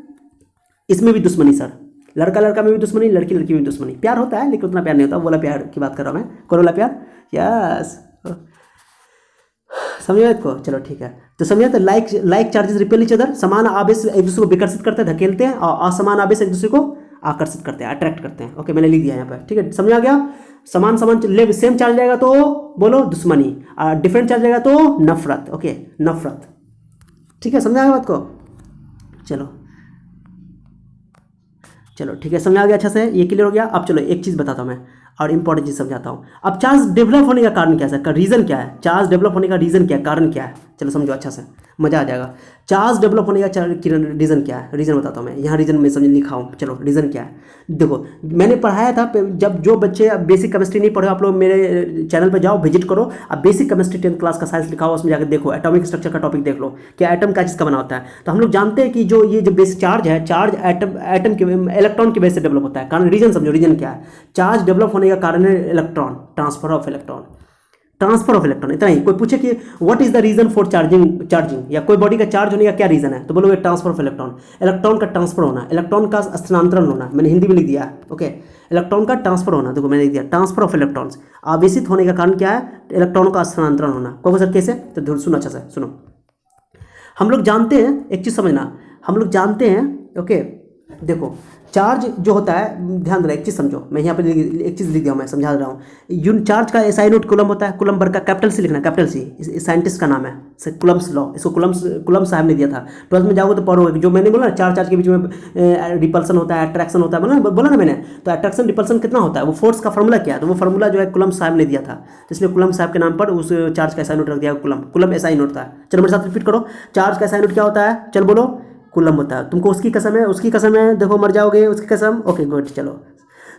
इसमें भी दुश्मनी सर, लड़का लड़का में भी दुश्मनी, लड़की लड़की में भी दुश्मनी। प्यार होता है लेकिन उतना प्यार नहीं होता, वो वाला प्यार की बात कर रहा हूँ मैं। कौन वाला प्यार, यस समझो इसको, चलो ठीक है। तो समझे, तो like charges repel each other, समान आवेश एक दूसरे को विकर्षित करते हैं, धकेलते हैं, और असमान आवेश एक दूसरे को आकर्षित करते हैं, अट्रैक्ट करते हैं। ओके मैंने लिख दिया यहाँ पर, ठीक है समझ आ गया। समान सेम चार्ज रहेगा तो बोलो दुश्मनी, और डिफरेंट चार्ज रहेगा तो नफरत। ओके नफरत, ठीक है समझ आ गया बात को। चलो ठीक है समझ आ गया अच्छे से, ये क्लियर हो गया। अब चलो एक चीज़ बताता हूँ मैं, और इंपॉर्टेंट चीज़ समझाता हूँ। अब चार्ज डेवलप होने का कारण क्या है, का रीज़न क्या है, चार्ज डेवलप होने का रीज़न क्या है, कारण क्या है, चलो समझो अच्छा से, मज़ा आ जाएगा। चार्ज डेवलप होने का रीज़न क्या है, रीज़न बताता हूँ मैं, यहाँ रीज़न में समझ लिखा हूँ। चलो रीज़न क्या है, देखो मैंने पढ़ाया था, जब जो बच्चे बेसिक केमिस्ट्री नहीं पढ़े आप लोग मेरे चैनल पर जाओ, विजिट करो। अब बेसिक केमिस्ट्री 10th क्लास का साइंस लिखा हुआ, उसमें जाकर देखो, एटॉमिक स्ट्रक्चर का टॉपिक देख लो, क्या एटम क्या चीज़ का बना होता है। तो हम लोग जानते हैं कि जो ये जो बेसिक चार्ज है, चार्ज एटम के इलेक्ट्रॉन की वजह से डेवलप होता है। कारण रीज़न समझो, रीज़न क्या है, चार्ज डेवलप होने का कारण है electron, transfer of electron, transfer of electron. इतना ही। कोई पूछे कि what is the reason for charging, या कोई बॉडी का चार्ज होने का क्या रीजन है, तो बोलोगे ट्रांसफर ऑफ इलेक्ट्रॉन, इलेक्ट्रॉन का ट्रांसफर होना, इलेक्ट्रॉन का स्थानांतरण होना। मैंने हिंदी में लिख दिया, ओके इलेक्ट्रॉन का ट्रांसफर होना, देखो मैंने लिख दिया ट्रांसफर ऑफ इलेक्ट्रॉन्स। आवेशित होने का कारण क्या है, इलेक्ट्रॉनों का स्थानांतरण होना। कोई सर कैसे, तो सुनो अच्छा से सुनो। हम लोग जानते हैं, एक चीज़ समझना, हम लोग जानते हैं, ओके देखो चार्ज जो होता है, ध्यान देना एक चीज़ समझो, मैं यहाँ पर एक चीज़ लिख दिया हूँ, मैं समझा रहा हूँ। यूनिट चार्ज का एसआई नोट कूलम होता है, कूलम वर्ग का कैपिटल सी लिखना, कैपिटल सी, साइंटिस्ट का नाम है कूलम्स लॉ, इसको कूलम साहब ने दिया था। 12th में जाओगे तो पढ़ोगे, जो मैंने बोला ना चार चार्ज के बीच में रिपल्सन होता है, अट्रैक्शन होता है, बोला ना मैंने। तो अट्रैक्शन रिपल्सन कितना होता है, वो फोर्स का फॉर्मूला क्या है, तो वो फॉर्मूला जो है कूलम साहब ने दिया था, तो इसलिए कूलम साहब के नाम पर उस चार्ज का एसआई नोट रख दिया, कूलम एसआई नोट था। चलो मेरे साथ रिपीट करो, चार्ज का एसआई नोट क्या होता है, चल बोलो, कूलम होता है। तुमको उसकी कसम है, देखो मर जाओगे उसकी कसम। ओके गुड, चलो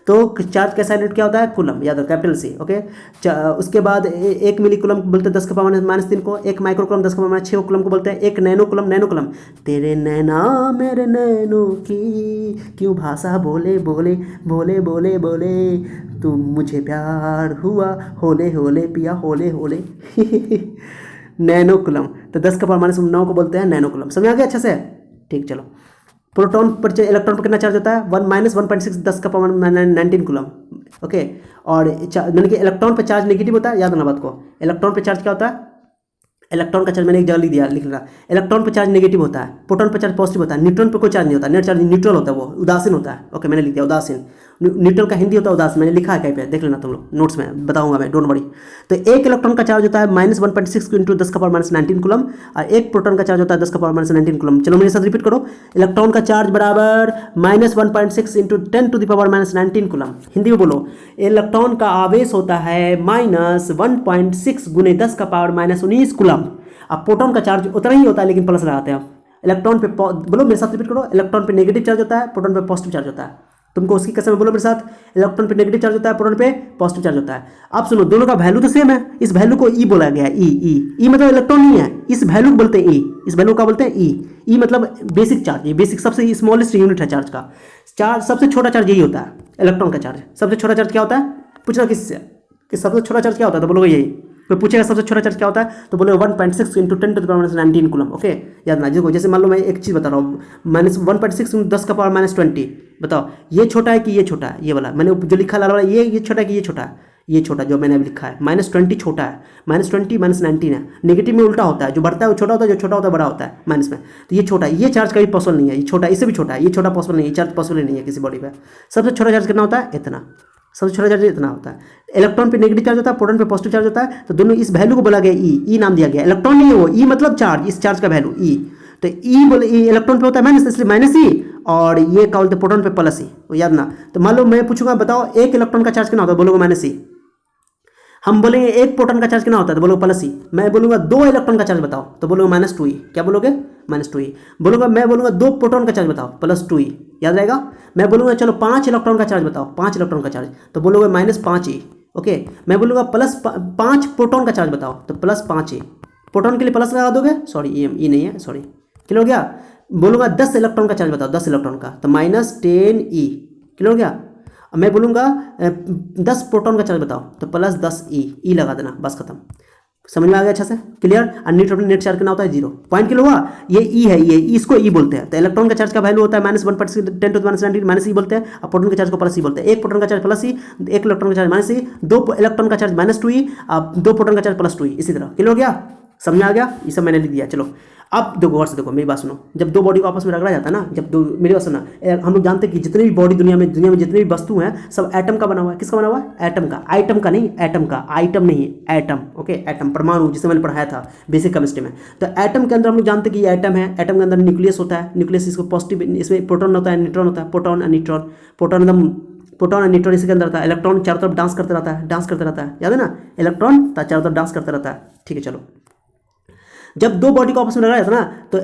तो चार्ज का यूनिट क्या होता है, कूलम, याद रखो कैपिटल सी। ओके उसके बाद 1 मिली कूलम बोलते हैं 10 का पावर -3 को, 1 माइक्रो कूलम 10 का पावर -6 कूलम को बोलते हैं, 1 नैनो कूलम। तेरे नैना मेरे नैनो की क्यों भाषा बोले बोले बोले बोले बोले, तुम मुझे प्यार हुआ होले होले पिया होले होले नैनो कूलम, तो 10 का पावर -9 को बोलते हैं नैनो कूलम। समझ आ गया अच्छा से, ठीक चलो। प्रोटॉन पर इलेक्ट्रॉन पर कितना चार्ज होता है, 1 -1.6 10 का पावर -19 कूलम। ओके और मैंने कि इलेक्ट्रॉन पर चार्ज नेगेटिव होता है, याद रखना बात को। इलेक्ट्रॉन पर चार्ज क्या होता है, इलेक्ट्रॉन का चार्ज मैंने एक जगह लिख दिया, लिख लेना। इलेक्ट्रॉन पर चार्ज नेगेटिव होता है, प्रोटॉन पर चार्ज पॉजिटिव होता है, न्यूट्रॉन पर कोई चार्ज नहीं होता, नेट चार्ज न्यूट्रल होता है, वो उदासीन होता है। ओके मैंने लिख दिया उदासीन, न्यूट्रल का हिंदी होता है उदासीन, मैंने लिखा है कहीं पे, देख लेना तुम लोग नोट्स में, बताऊंगा मैं, डोंट वरी। तो एक इलेक्ट्रॉन का चार्ज होता है -1.6 इंटू 10 का पावर -19 कूलम, और एक प्रोटॉन का चार्ज होता है 10 का पावर -19 कूलम। चलो मेरे साथ रिपीट करो, इलेक्ट्रॉन का चार्ज बराबर -1.6 into 10 to the power -19 coulomb. Hindi में बोलो, इलेक्ट्रॉन का आवेश होता है -1.6 गुने 10 का पावर -19 कूलम। अब प्रोटॉन का चार्ज उतना ही होता है लेकिन प्लस लगाते हैं आप। इलेक्ट्रॉन पे बोलो मेरे साथ रिपीट करो, इलेक्ट्रॉन पे नेगेटिव चार्ज होता है, प्रोटॉन पे पॉजिटिव चार्ज होता है। तुमको उसकी कसम बोलो मेरे साथ, इलेक्ट्रॉन पे नेगेटिव चार्ज होता है, प्रोटॉन पे पॉजिटिव चार्ज होता है। आप सुनो, दोनों का वैल्यू तो सेम है, इस वैल्यू को ई बोला गया है, ई मतलब इलेक्ट्रॉन नहीं है, इस वैल्यू को बोलते हैं ई, इस वैल्यू का बोलते हैं ई मतलब बेसिक चार्ज, ये बेसिक सबसे स्मॉलेस्ट यूनिट है चार्ज का। चार्ज सबसे छोटा चार्ज यही होता है, इलेक्ट्रॉन का चार्ज। सबसे छोटा चार्ज क्या होता है, पूछना किससे कि सबसे छोटा चार्ज क्या होता है, तो बोलोगे यही। कोई पूछेगा सबसे छोटा चार्ज क्या होता है, तो बोले 1.6 into 10 to the power -19 coulomb. Okay याद ना, देखो जैसे मान लो मैं एक चीज़ बता रहा हूँ, -1.6 इंटू 10 का पावर -20, बताओ ये छोटा है कि ये छोटा है, ये वाला मैंने जो लिखा लाल वाला, ये छोटा है कि ये छोटा है, ये छोटा जो मैंने अभी लिखा है। -20 छोटा है, -20 -19 है, नेगेटिव में उल्टा होता है, जो बढ़ता है वो छोटा होता है, जो छोटा होता है बड़ा होता है माइनस में। तो ये छोटा है, ये चार्ज कभी पॉसिबल नहीं है, ये छोटा, इससे भी छोटा है, ये छोटा पॉसिबल नहीं है, ये चार्ज पॉसिबल नहीं है किसी बॉडी पे। सबसे छोटा चार्ज कितना होता है, इतना, सबसे छोटा चार्ज इतना होता है। इलेक्ट्रॉन पे नेगेटिव चार्ज होता है, प्रोटॉन पे पॉजिटिव चार्ज होता है, तो दोनों इस वैल्यू को बोला गया ई नाम दिया गया। इलेक्ट्रॉन नहीं है वो, ई मतलब चार्ज, इस चार्ज का वैल्यू ई। तो ई बोले ई इलेक्ट्रॉन पे होता है माइनस, इसलिए माइनस ई, और ये क्या बोलते हैं प्रोटॉन पे प्लस ई, याद ना। तो मान लो मैं पूछूंगा बताओ एक इलेक्ट्रॉन का चार्ज कितना होता है, बोलोगे माइनस ई। हम बोलेंगे एक प्रोटॉन का चार्ज कितना होता है, तो बोलोगे प्लस ई। मैं बोलूंगा 2 इलेक्ट्रॉन का चार्ज बताओ, तो बोलोगे माइनस 2ई। क्या बोलोगे, माइनस 2ई। बोलूंगा मैं बोलूंगा 2 प्रोटॉन का चार्ज बताओ, प्लस 2ई, याद रहेगा। मैं बोलूंगा चलो 5 इलेक्ट्रॉन का चार्ज बताओ, 5 इलेक्ट्रॉन का चार्ज, तो बोलोगे माइनस 5ई। ओके, मैं बोलूंगा प्लस 5 प्रोटॉन का चार्ज बताओ, तो प्लस 5ई। प्रोटॉन के लिए प्लस लगा दोगे, सॉरी ई नहीं है, सॉरी, क्लियर हो गया। बोलूंगा 10 इलेक्ट्रॉन का चार्ज बताओ, 10 इलेक्ट्रॉन का, तो माइनस 10ई, क्लियर हो गया। अब मैं बोलूंगा 10 प्रोटॉन का चार्ज बताओ, तो प्लस 10ई, ई लगा देना, बस खत्म। समझ में आ गया अच्छा से, क्लियर। और नेट चार्ज कितना होता है 0, पॉइंट क्लियर हुआ। ये ई है, ये इसको ई बोलते हैं। तो इलेक्ट्रॉन का चार्ज का वैल्यू होता है -1/10⁻⁹ माइनस ई बोलते हैं, और प्रोटॉन के चार्ज को प्लस ई बोलते हैं। एक प्रोटॉन का चार्ज प्लस ई, एक इलेक्ट्रॉन का चार्ज माइनस ई, 2 इलेक्ट्रॉन का चार्ज -2ई, 2 प्रोटॉन का चार्ज प्लस 2ई, इसी तरह, क्लियर हो गया। समझ में आ गया, ये सब मैंने लिख दिया। चलो अब देखो गौर से देखो, मेरी बात सुनो। जब 2 बॉडी को आपस में रगड़ा जाता है ना, जब 2, मेरी बात सुना, हम लोग जानते हैं कि जितने भी बॉडी दुनिया में जितने भी वस्तु हैं सब एटम का बना हुआ है। किसका बना हुआ है, एटम का, आइटम का नहीं, एटम का, आइटम नहीं, एटम। ओके, एटम परमाणु, जिसे मैंने पढ़ाया था बेसिक केमिस्ट्री में। तो एटम के अंदर हम लोग जानते हैं कि ये एटम है। एटम के अंदर न्यूक्लियस होता है, न्यूक्लियस इसको पॉजिटिव, इसमें प्रोटॉन होता है, न्यूट्रॉन होता है, प्रोटॉन और न्यूट्रॉन, प्रोटॉन एकदम, प्रोटॉन और न्यूट्रॉन इसके अंदर रहता है। इलेक्ट्रॉन चारों तरफ डांस करता रहता है, डांस करता रहता है, याद है ना, इलेक्ट्रॉन चारों तरफ डांस करता रहता है। ठीक है, चलो जब 2 बॉडी को आपस में लगाया जाता है ना, तो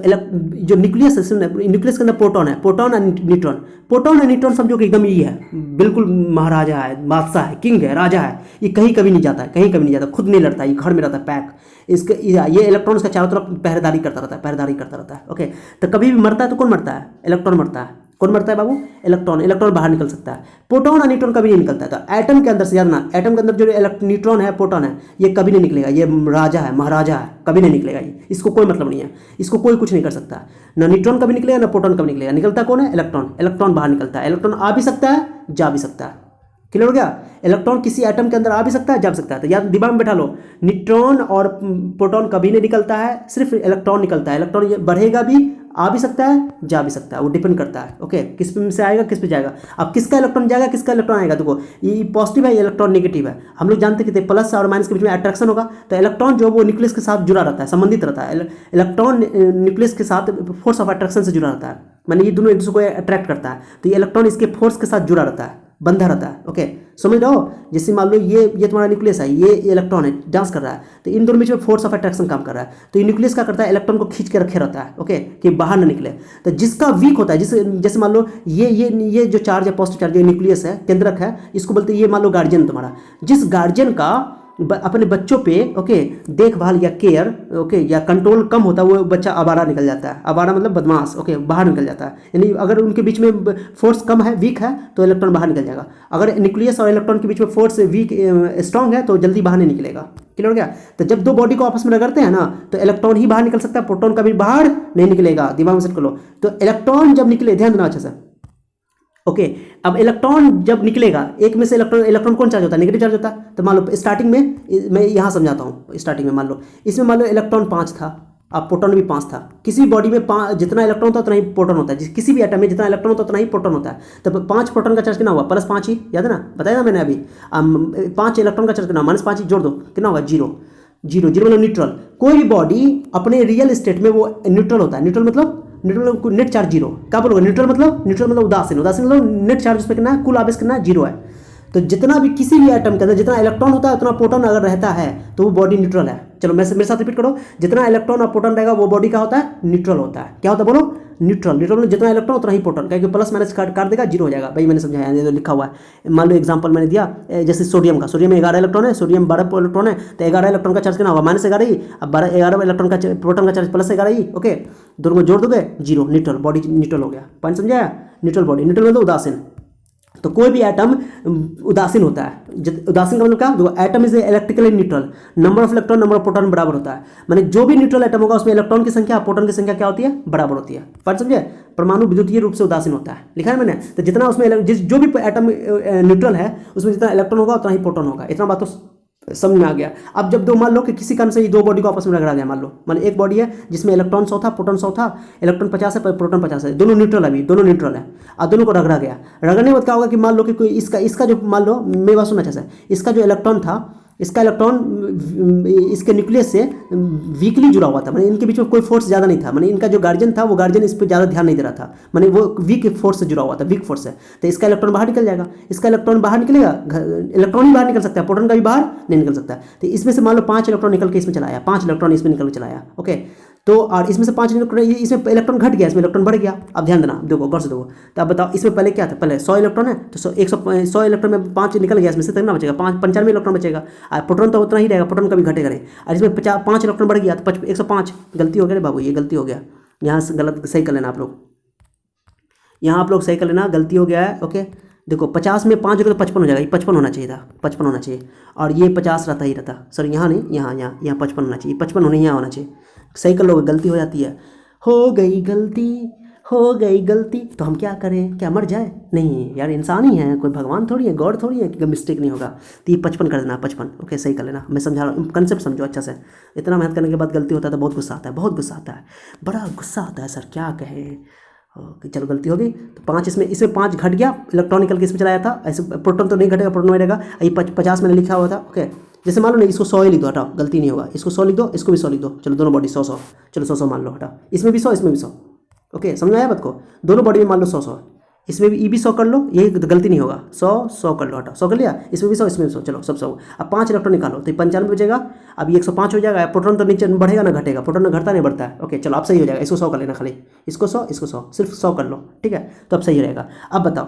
जो न्यूक्लियस है, न्यूक्लियस के अंदर प्रोटॉन है, प्रोटॉन और न्यूट्रॉन, प्रोटॉन और न्यूट्रॉन समझो कि एकदम ये है, बिल्कुल महाराजा है, बादशाह है, किंग है, राजा है। ये कहीं कभी नहीं जाता है, कहीं कभी नहीं जाता, खुद नहीं लड़ता, ये घर में रहता है पैक। इसके ये इलेक्ट्रॉन इसका चारों तरफ पहरेदारी करता रहता है, पहरेदारी करता रहता है। ओके, तो कभी भी मरता है तो कौन मरता है, इलेक्ट्रॉन मरता है। कौन मरता है बाबू, इलेक्ट्रॉन। इलेक्ट्रॉन बाहर निकल सकता है, प्रोटॉन और न्यूट्रॉन कभी नहीं निकलता है। तो एटम के अंदर से याद ना, एटम के अंदर जो न्यूट्रॉन है, प्रोटॉन है, ये कभी नहीं निकलेगा। ये राजा है, महाराजा है, कभी नहीं निकलेगा। ये इसको कोई मतलब नहीं है, इसको कोई कुछ नहीं कर सकता। ना न्यूट्रॉन कभी निकलेगा, ना प्रोटॉन कभी निकलेगा। निकलता कौन है, इलेक्ट्रॉन। इलेक्ट्रॉन बाहर निकलता है। इलेक्ट्रॉन आ भी सकता है, जा भी सकता है, क्लियर हो गया। इलेक्ट्रॉन किसी एटम के अंदर आ भी सकता है, जा भी सकता है। तो याद दिमाग में बैठा लो, न्यूट्रॉन और प्रोटॉन कभी नहीं निकलता है, सिर्फ इलेक्ट्रॉन निकलता है। इलेक्ट्रॉन बढ़ेगा भी, आ भी सकता है, जा भी सकता है, वो डिपेंड करता है। ओके, किस पे से आएगा, किस पे जाएगा। अब किसका इलेक्ट्रॉन जाएगा, किसका इलेक्ट्रॉन आएगा। देखो ये पॉजिटिव है, इलेक्ट्रॉन नेगेटिव है। हम लोग जानते हैं कि प्लस और माइनस के बीच में अट्रैक्शन होगा। तो इलेक्ट्रॉन जो वो न्यूक्लियस के साथ जुड़ा रहता है, संबंधित रहता है। इलेक्ट्रॉन न्यूक्लियस के साथ फोर्स ऑफ अट्रैक्शन से जुड़ा रहता है, माने ये दोनों एक दूसरे को अट्रैक्ट करता है। तो ये इलेक्ट्रॉन इसके फोर्स के साथ जुड़ा रहता है, बंधा रहता है। ओके, समझ रहे हो। जैसे मान लो ये तुम्हारा न्यूक्लियस है, ये इलेक्ट्रॉन है, डांस कर रहा है, तो इन दोनों बीच में फोर्स ऑफ अट्रैक्शन काम कर रहा है। तो ये न्यूक्लियस क्या करता है, इलेक्ट्रॉन को खींच के रखे रहता है। ओके, कि बाहर ना निकले। तो जिसका वीक होता है, जैसे मान लो ये जो चार्ज है, पॉजिटिव चार्ज, ये न्यूक्लियस है, केंद्रक है, इसको बोलते हैं, ये मान लो गार्जियन तुम्हारा। जिस गार्जियन का अपने बच्चों पे ओके देखभाल या केयर ओके या कंट्रोल कम होता है, वो बच्चा आवारा निकल जाता है। आवारा मतलब बदमाश, ओके, बाहर निकल जाता है। यानी अगर उनके बीच में फोर्स कम है, वीक है, तो इलेक्ट्रॉन बाहर निकल जाएगा। अगर न्यूक्लियस और इलेक्ट्रॉन के बीच में फोर्स वीक स्ट्रांग है, तो जल्दी बाहर नहीं निकलेगा। क्लियर हो गया। तो जब 2 बॉडी को आपस में रगड़ते हैं ना, तो इलेक्ट्रॉन ही बाहर निकल सकता है, प्रोटॉन कभी बाहर नहीं निकलेगा। दिमाग में सेट कर लो। तो इलेक्ट्रॉन जब निकले, ध्यान देना अच्छा से। ओके, अब इलेक्ट्रॉन जब निकलेगा, एक में से इलेक्ट्रॉन कौन चार्ज होता है, नेगेटिव चार्ज होता है। तो मान लो स्टार्टिंग में, मैं यहाँ समझाता हूँ। स्टार्टिंग में मान लो, इसमें मान लो इलेक्ट्रॉन 5 था, अब प्रोटॉन भी 5 था। किसी भी बॉडी में जितना इलेक्ट्रॉन होता है उतना ही प्रोटॉन होता है। किसी भी एटम में जितना इलेक्ट्रॉन होता है उतना ही प्रोटॉन होता है। तो 5 प्रोटॉन का चार्ज कितना हुआ, +5 ही, याद है ना, बताया ना मैंने अभी। 5 इलेक्ट्रॉन का चार्ज कितना, -5 ही जोड़ दो, कितना होगा, 0 0 0 मतलब न्यूट्रल। कोई भी बॉडी अपने रियल स्टेट में वो न्यूट्रल होता है। न्यूट्रल मतलब नेट चार्ज 0। क्या बोलोगे, न्यूट्रल मतलब उदासीन। उदासीन मतलब नेट चार्ज उस पर कितना है, कुल आवेश कितना है, 0 है। तो जितना भी किसी भी एटम के अंदर जितना इलेक्ट्रॉन होता है उतना प्रोटॉन अगर रहता है तो वो बॉडी न्यूट्रल है। चलो मेरे साथ रिपीट करो, जितना इलेक्ट्रॉन और प्रोटॉन रहेगा वो बॉडी का होता है, न्यूट्रल होता है। क्या होता है बोलो, न्यूट्रल। न्यूट्रल में जितना इलेक्ट्रॉन उतना ही प्रोटॉन, क्योंकि प्लस माइनस काट देगा, 0 हो जाएगा। भाई मैंने समझाया, ये लिखा हुआ है। मान लो एग्जांपल मैंने दिया, जैसे सोडियम का, सोडियम में 11 इलेक्ट्रॉन है, सोडियम 12 इलेक्ट्रॉन है, तो 11 इलेक्ट्रॉन का चार्ज कितना होगा, -11 ही। अब 11 इलेक्ट्रॉन का प्रोटॉन का चार्ज +11 ही। ओके, दोनों को जोड़ दोगे, 0, न्यूट्रल। बॉडी न्यूट्रल हो गया। पॉइंट समझाया, न्यूट्रल बॉडी। न्यूट्रल मतलब उदासीन। तो कोई भी एटम उदासीन होता है। उदासीन का मतलब क्या, जो atom is electrically neutral, number of electron number of proton बराबर होता है। माने जो भी न्यूट्रल एटम होगा उसमें इलेक्ट्रॉन की संख्या प्रोटॉन की संख्या क्या होती है, बराबर होती है। पर समझे, परमाणु विद्युतीय रूप से उदासीन होता है, लिखा है मैंने। तो जितना उसमें जो भी एटम न्यूट्रल है उसमें जितना इलेक्ट्रॉन होगा उतना ही प्रोटॉन होगा। इतना बात तो समझ में आ गया। अब जब मान लो कि किसी कारण से ये 2 बॉडी को आपस में रगड़ा गया, मान लो एक बॉडी है जिसमें इलेक्ट्रॉन 100 था, प्रोटॉन 100 था, इलेक्ट्रॉन 50 है, प्रोटॉन 50 है, दोनों न्यूट्रल है, अभी दोनों न्यूट्रल है। अब दोनों को रगड़ा गया। रगड़ने के बाद क्या होगा कि मान लो कि कोई इसका जो मान लो, मेरी बात सुनना चाहिए, इसका जो इलेक्ट्रॉन था इसका इलेक्ट्रॉन इसके न्यूक्लियस से वीकली जुड़ा हुआ था, मैंने इनके बीच में कोई फोर्स ज़्यादा नहीं था, मैंने इनका जो गार्जियन था वो गार्जियन इस पर ज़्यादा ध्यान नहीं दे रहा था, मैंने वो वीक फोर्स से जुड़ा हुआ था, वीक फोर्स से। तो इसका इलेक्ट्रॉन बाहर निकल जाएगा, इसका इलेक्ट्रॉन बाहर निकलेगा, इलेक्ट्रॉन ही बाहर निकल सकता है, प्रोटॉन का भी बाहर नहीं निकल सकता। तो इसमें से मान लो 5 इलेक्ट्रॉन निकल के इसमें चलाया, 5 इलेक्ट्रॉन इसमें निकल के चलाया, ओके। तो और इसमें से 5 इलेक्ट्रॉन, इसमें इलेक्ट्रॉन घट गया, इसमें इलेक्ट्रॉन बढ़ गया। अब ध्यान देना, देखो गौर से देखो। तो अब बताओ इसमें पहले क्या था, पहले 100 इलेक्ट्रॉन है तो 100 इलेक्ट्रॉन में 5 निकल गया, इसमें से कितना बचेगा, 95 इलेक्ट्रॉन बचेगा। और प्रोटॉन तो उतना ही रहेगा, प्रोटॉन कभी घटेगा नहीं। और इसमें 5 इलेक्ट्रॉन बढ़ गया तो 105, गलती हो गया बाबू, ये गलती हो गया, यहाँ से गलत सही कर लेना आप लोग, यहाँ आप लोग सही कर लेना, गलती हो गया है, ओके। देखो 50 में 5 होगा तो 55 हो जाएगा, ये 55 होना चाहिए था, 55 होना चाहिए, और ये 50 रहता ही रहता, सॉरी यहाँ नहीं, यहाँ 55 होना चाहिए, 55 होने यहाँ होना चाहिए, सही कर लोगे, गलती हो जाती है, हो गई गलती, तो हम क्या करें, क्या मर जाए, नहीं यार, इंसान ही है, कोई भगवान थोड़ी है, गॉड थोड़ी है कि मिस्टेक नहीं होगा। तो ये 55 कर देना, 55, ओके, सही कर लेना, मैं समझा रहा हूँ, कंसेप्ट समझो अच्छा से। इतना मेहनत करने के बाद गलती होता है तो बहुत गुस्सा आता है, बहुत गुस्सा आता है, बड़ा गुस्सा आता है, सर क्या कहें। ओके चलो, गलती होगी तो 5 इसमें 5 घट गया, इलेक्ट्रॉन निकल के इसमें चलाया था, ऐसे प्रोटॉन तो नहीं घटेगा, प्रोटॉन में रहेगा। ये 50 मैंने लिखा हुआ था, ओके। जैसे मान लो नहीं, इसको 100 ही लिख दो, हटाओ, गलती नहीं होगा, इसको 100 लिख दो, इसको भी 100 लिख दो, चलो दोनों बॉडी 100 चलो 100 मान लो, हटा, इसमें भी 100, इसमें भी 100, ओके, समझ आया बात को, दोनों बॉडी में मान लो 100, इसमें भी भी 100 कर लो, यही गलती नहीं होगा, 100 कर लो, हटा, 100 कर लिया, इसमें भी 100, इसमें भी 100, चलो सब 100। अब 5 इलेक्ट्रॉन निकालो तो 95 बचेगा, अब ये 105 हो जाएगा। प्रोटॉन तो नीचे बढ़ेगा ना घटेगा, प्रोटॉन घटता नहीं बढ़ता है, ओके चलो अब सही हो जाएगा, इसको 100 कर लेना, खाली इसको 100, इसको 100, सिर्फ 100 कर लो, ठीक है, तो अब सही रहेगा। अब बताओ,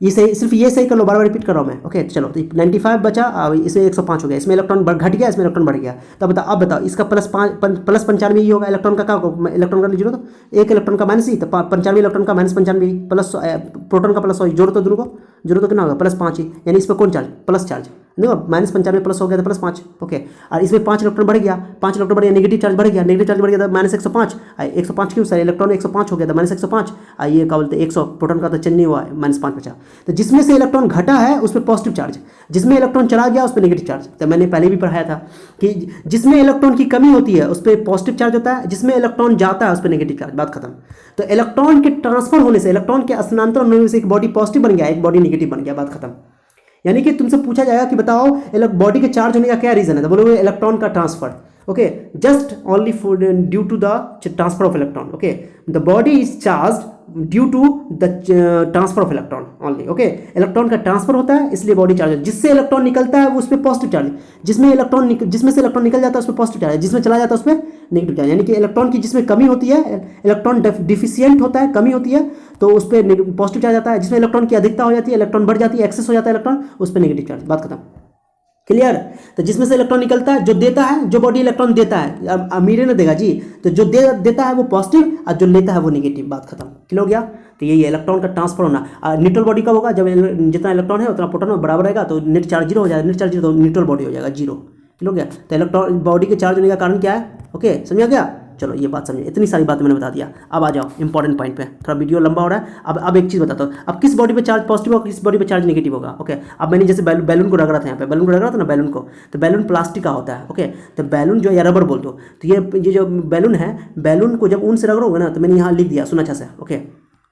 ये सही, सिर्फ ये सही कर लो, बार बार रिपीट कर रहा हूँ मैं, ओके चलो। तो 95 बचा, इसमें 105 हो गया, इसमें इलेक्ट्रॉन घट गया, इसमें इलेक्ट्रॉन बढ़ गया। तो अब बताओ इसका प्लस 95 ही होगा, इलेक्ट्रॉन का क्या, इलेक्ट्रॉन का जोड़ो तो एक इलेक्ट्रॉन का माइनस ही, तो 95 इलेक्ट्रॉन का माइनस 95 प्लस प्रोटॉन का प्लस 100, जोड़ो तो दोनों को, जोड़ो तो कितना होगा, +5 ही, यानी इस पर कौन चार्ज, प्लस चार्ज, देखो -95 प्लस हो गया तो +5, ओके। और इसमें 5 इलेक्ट्रॉन बढ़ गया, 5 इलेक्ट्रॉन बढ़ गया, नेगेटिव चार्ज बढ़ गया, नेगेटिव चार्ज बढ़ गया तो -105, 105 क्यों सर, इलेक्ट्रॉन 105 हो गया था, -105, ये क्या बोलते हैं 100, प्रोटॉन का तो चेंज नहीं हुआ है, -5 बचा। तो जिसमें से इलेक्ट्रॉन घटा है उस पर पॉजिटिव चार्ज, जिसमें इलेक्ट्रॉन चला गया उस पर नेगेटिव चार्ज। तो मैंने पहले भी पढ़ाया था कि जिसमें इलेक्ट्रॉन की कमी होती है उस पर पॉजिटिव चार्ज होता है, जिसमें इलेक्ट्रॉन जाता है उस पर नेगेटिव चार्ज, बात खत्म। तो इलेक्ट्रॉन के ट्रांसफर होने से, इलेक्ट्रॉन के स्थानांतरण होने से एक बॉडी पॉजिटिव बन गया, एक बॉडी नेगेटिव बन गया, बात खत्म। यानी कि तुमसे पूछा जाएगा कि बताओ बॉडी के चार्ज होने का क्या रीजन है, तो बोलोगे इलेक्ट्रॉन का transfer, okay, just only for due to the transfer of electron, okay, the body is charged due to the transfer of electron only, okay, electron का ट्रांसफर होता है इसलिए बॉडी चार्ज है। जिससे इलेक्ट्रॉन निकलता है वो उस पर पॉजिटिव चार्ज, जिसमें से इलेक्ट्रॉन निकल जाता है उस पर पॉजिटिव चार्ज, जिसमें चला जाता है उस पर नेगेटिव चार्ज। यानी कि इलेक्ट्रॉन की जिसमें कमी होती है, इलेक्ट्रॉन डिफिशियंट होता है, कमी होती है, तो उस पर पॉजिटिव चार्ज आता है। जिसमें इलेक्ट्रॉन की अधिकता हो जाती है, इलेक्ट्रॉन बढ़ जाती है, एक्सेस हो जाता है इलेक्ट्रॉन, उस पर नेगेटिव चार्ज, बात खत्म, क्लियर। तो जिसमें से इलेक्ट्रॉन निकलता है, जो देता है, जो बॉडी इलेक्ट्रॉन देता है, अब अमीर ने देगा जी, तो जो देता है वो पॉजिटिव और जो लेता है वो नेगेटिव, बात खत्म, क्लियर हो गया। तो यही इलेक्ट्रॉन का ट्रांसफर होना। न्यूट्रल बॉडी कब होगा, जब जितना इलेक्ट्रॉन है उतना प्रोटॉन में बराबर रहेगा, तो नेट चार्ज 0 हो जाएगा, नेट चार्ज 0 तो न्यूट्रल बॉडी हो जाएगा 0, क्लियर हो गया। तो इलेक्ट्रॉन बॉडी के चार्ज होने का कारण क्या है, ओके, समझा गया। चलो ये बात समझिए, इतनी सारी बातें मैंने बता दिया। अब आ जाओ इंपॉर्टेंट पॉइंट पे, थोड़ा वीडियो लंबा हो रहा है। अब एक चीज़ बताता हूँ, अब किस बॉडी पे चार्ज पॉजिटिव होगा, किस बॉडी पे चार्ज नेगेटिव होगा, ओके। अब मैंने जैसे बैलून को रगड़ा था, यहाँ पे बैलून को रगड़ा था ना, बैलून को, तो बैलून प्लास्टिक का होता है, ओके। तो बैलून जो या रबर बोल दो, तो ये जो बैलून है, बैलून को जब ऊन से रगड़ोगे ना, तो मैंने यहाँ लिख दिया, सुना अच्छा से, ओके,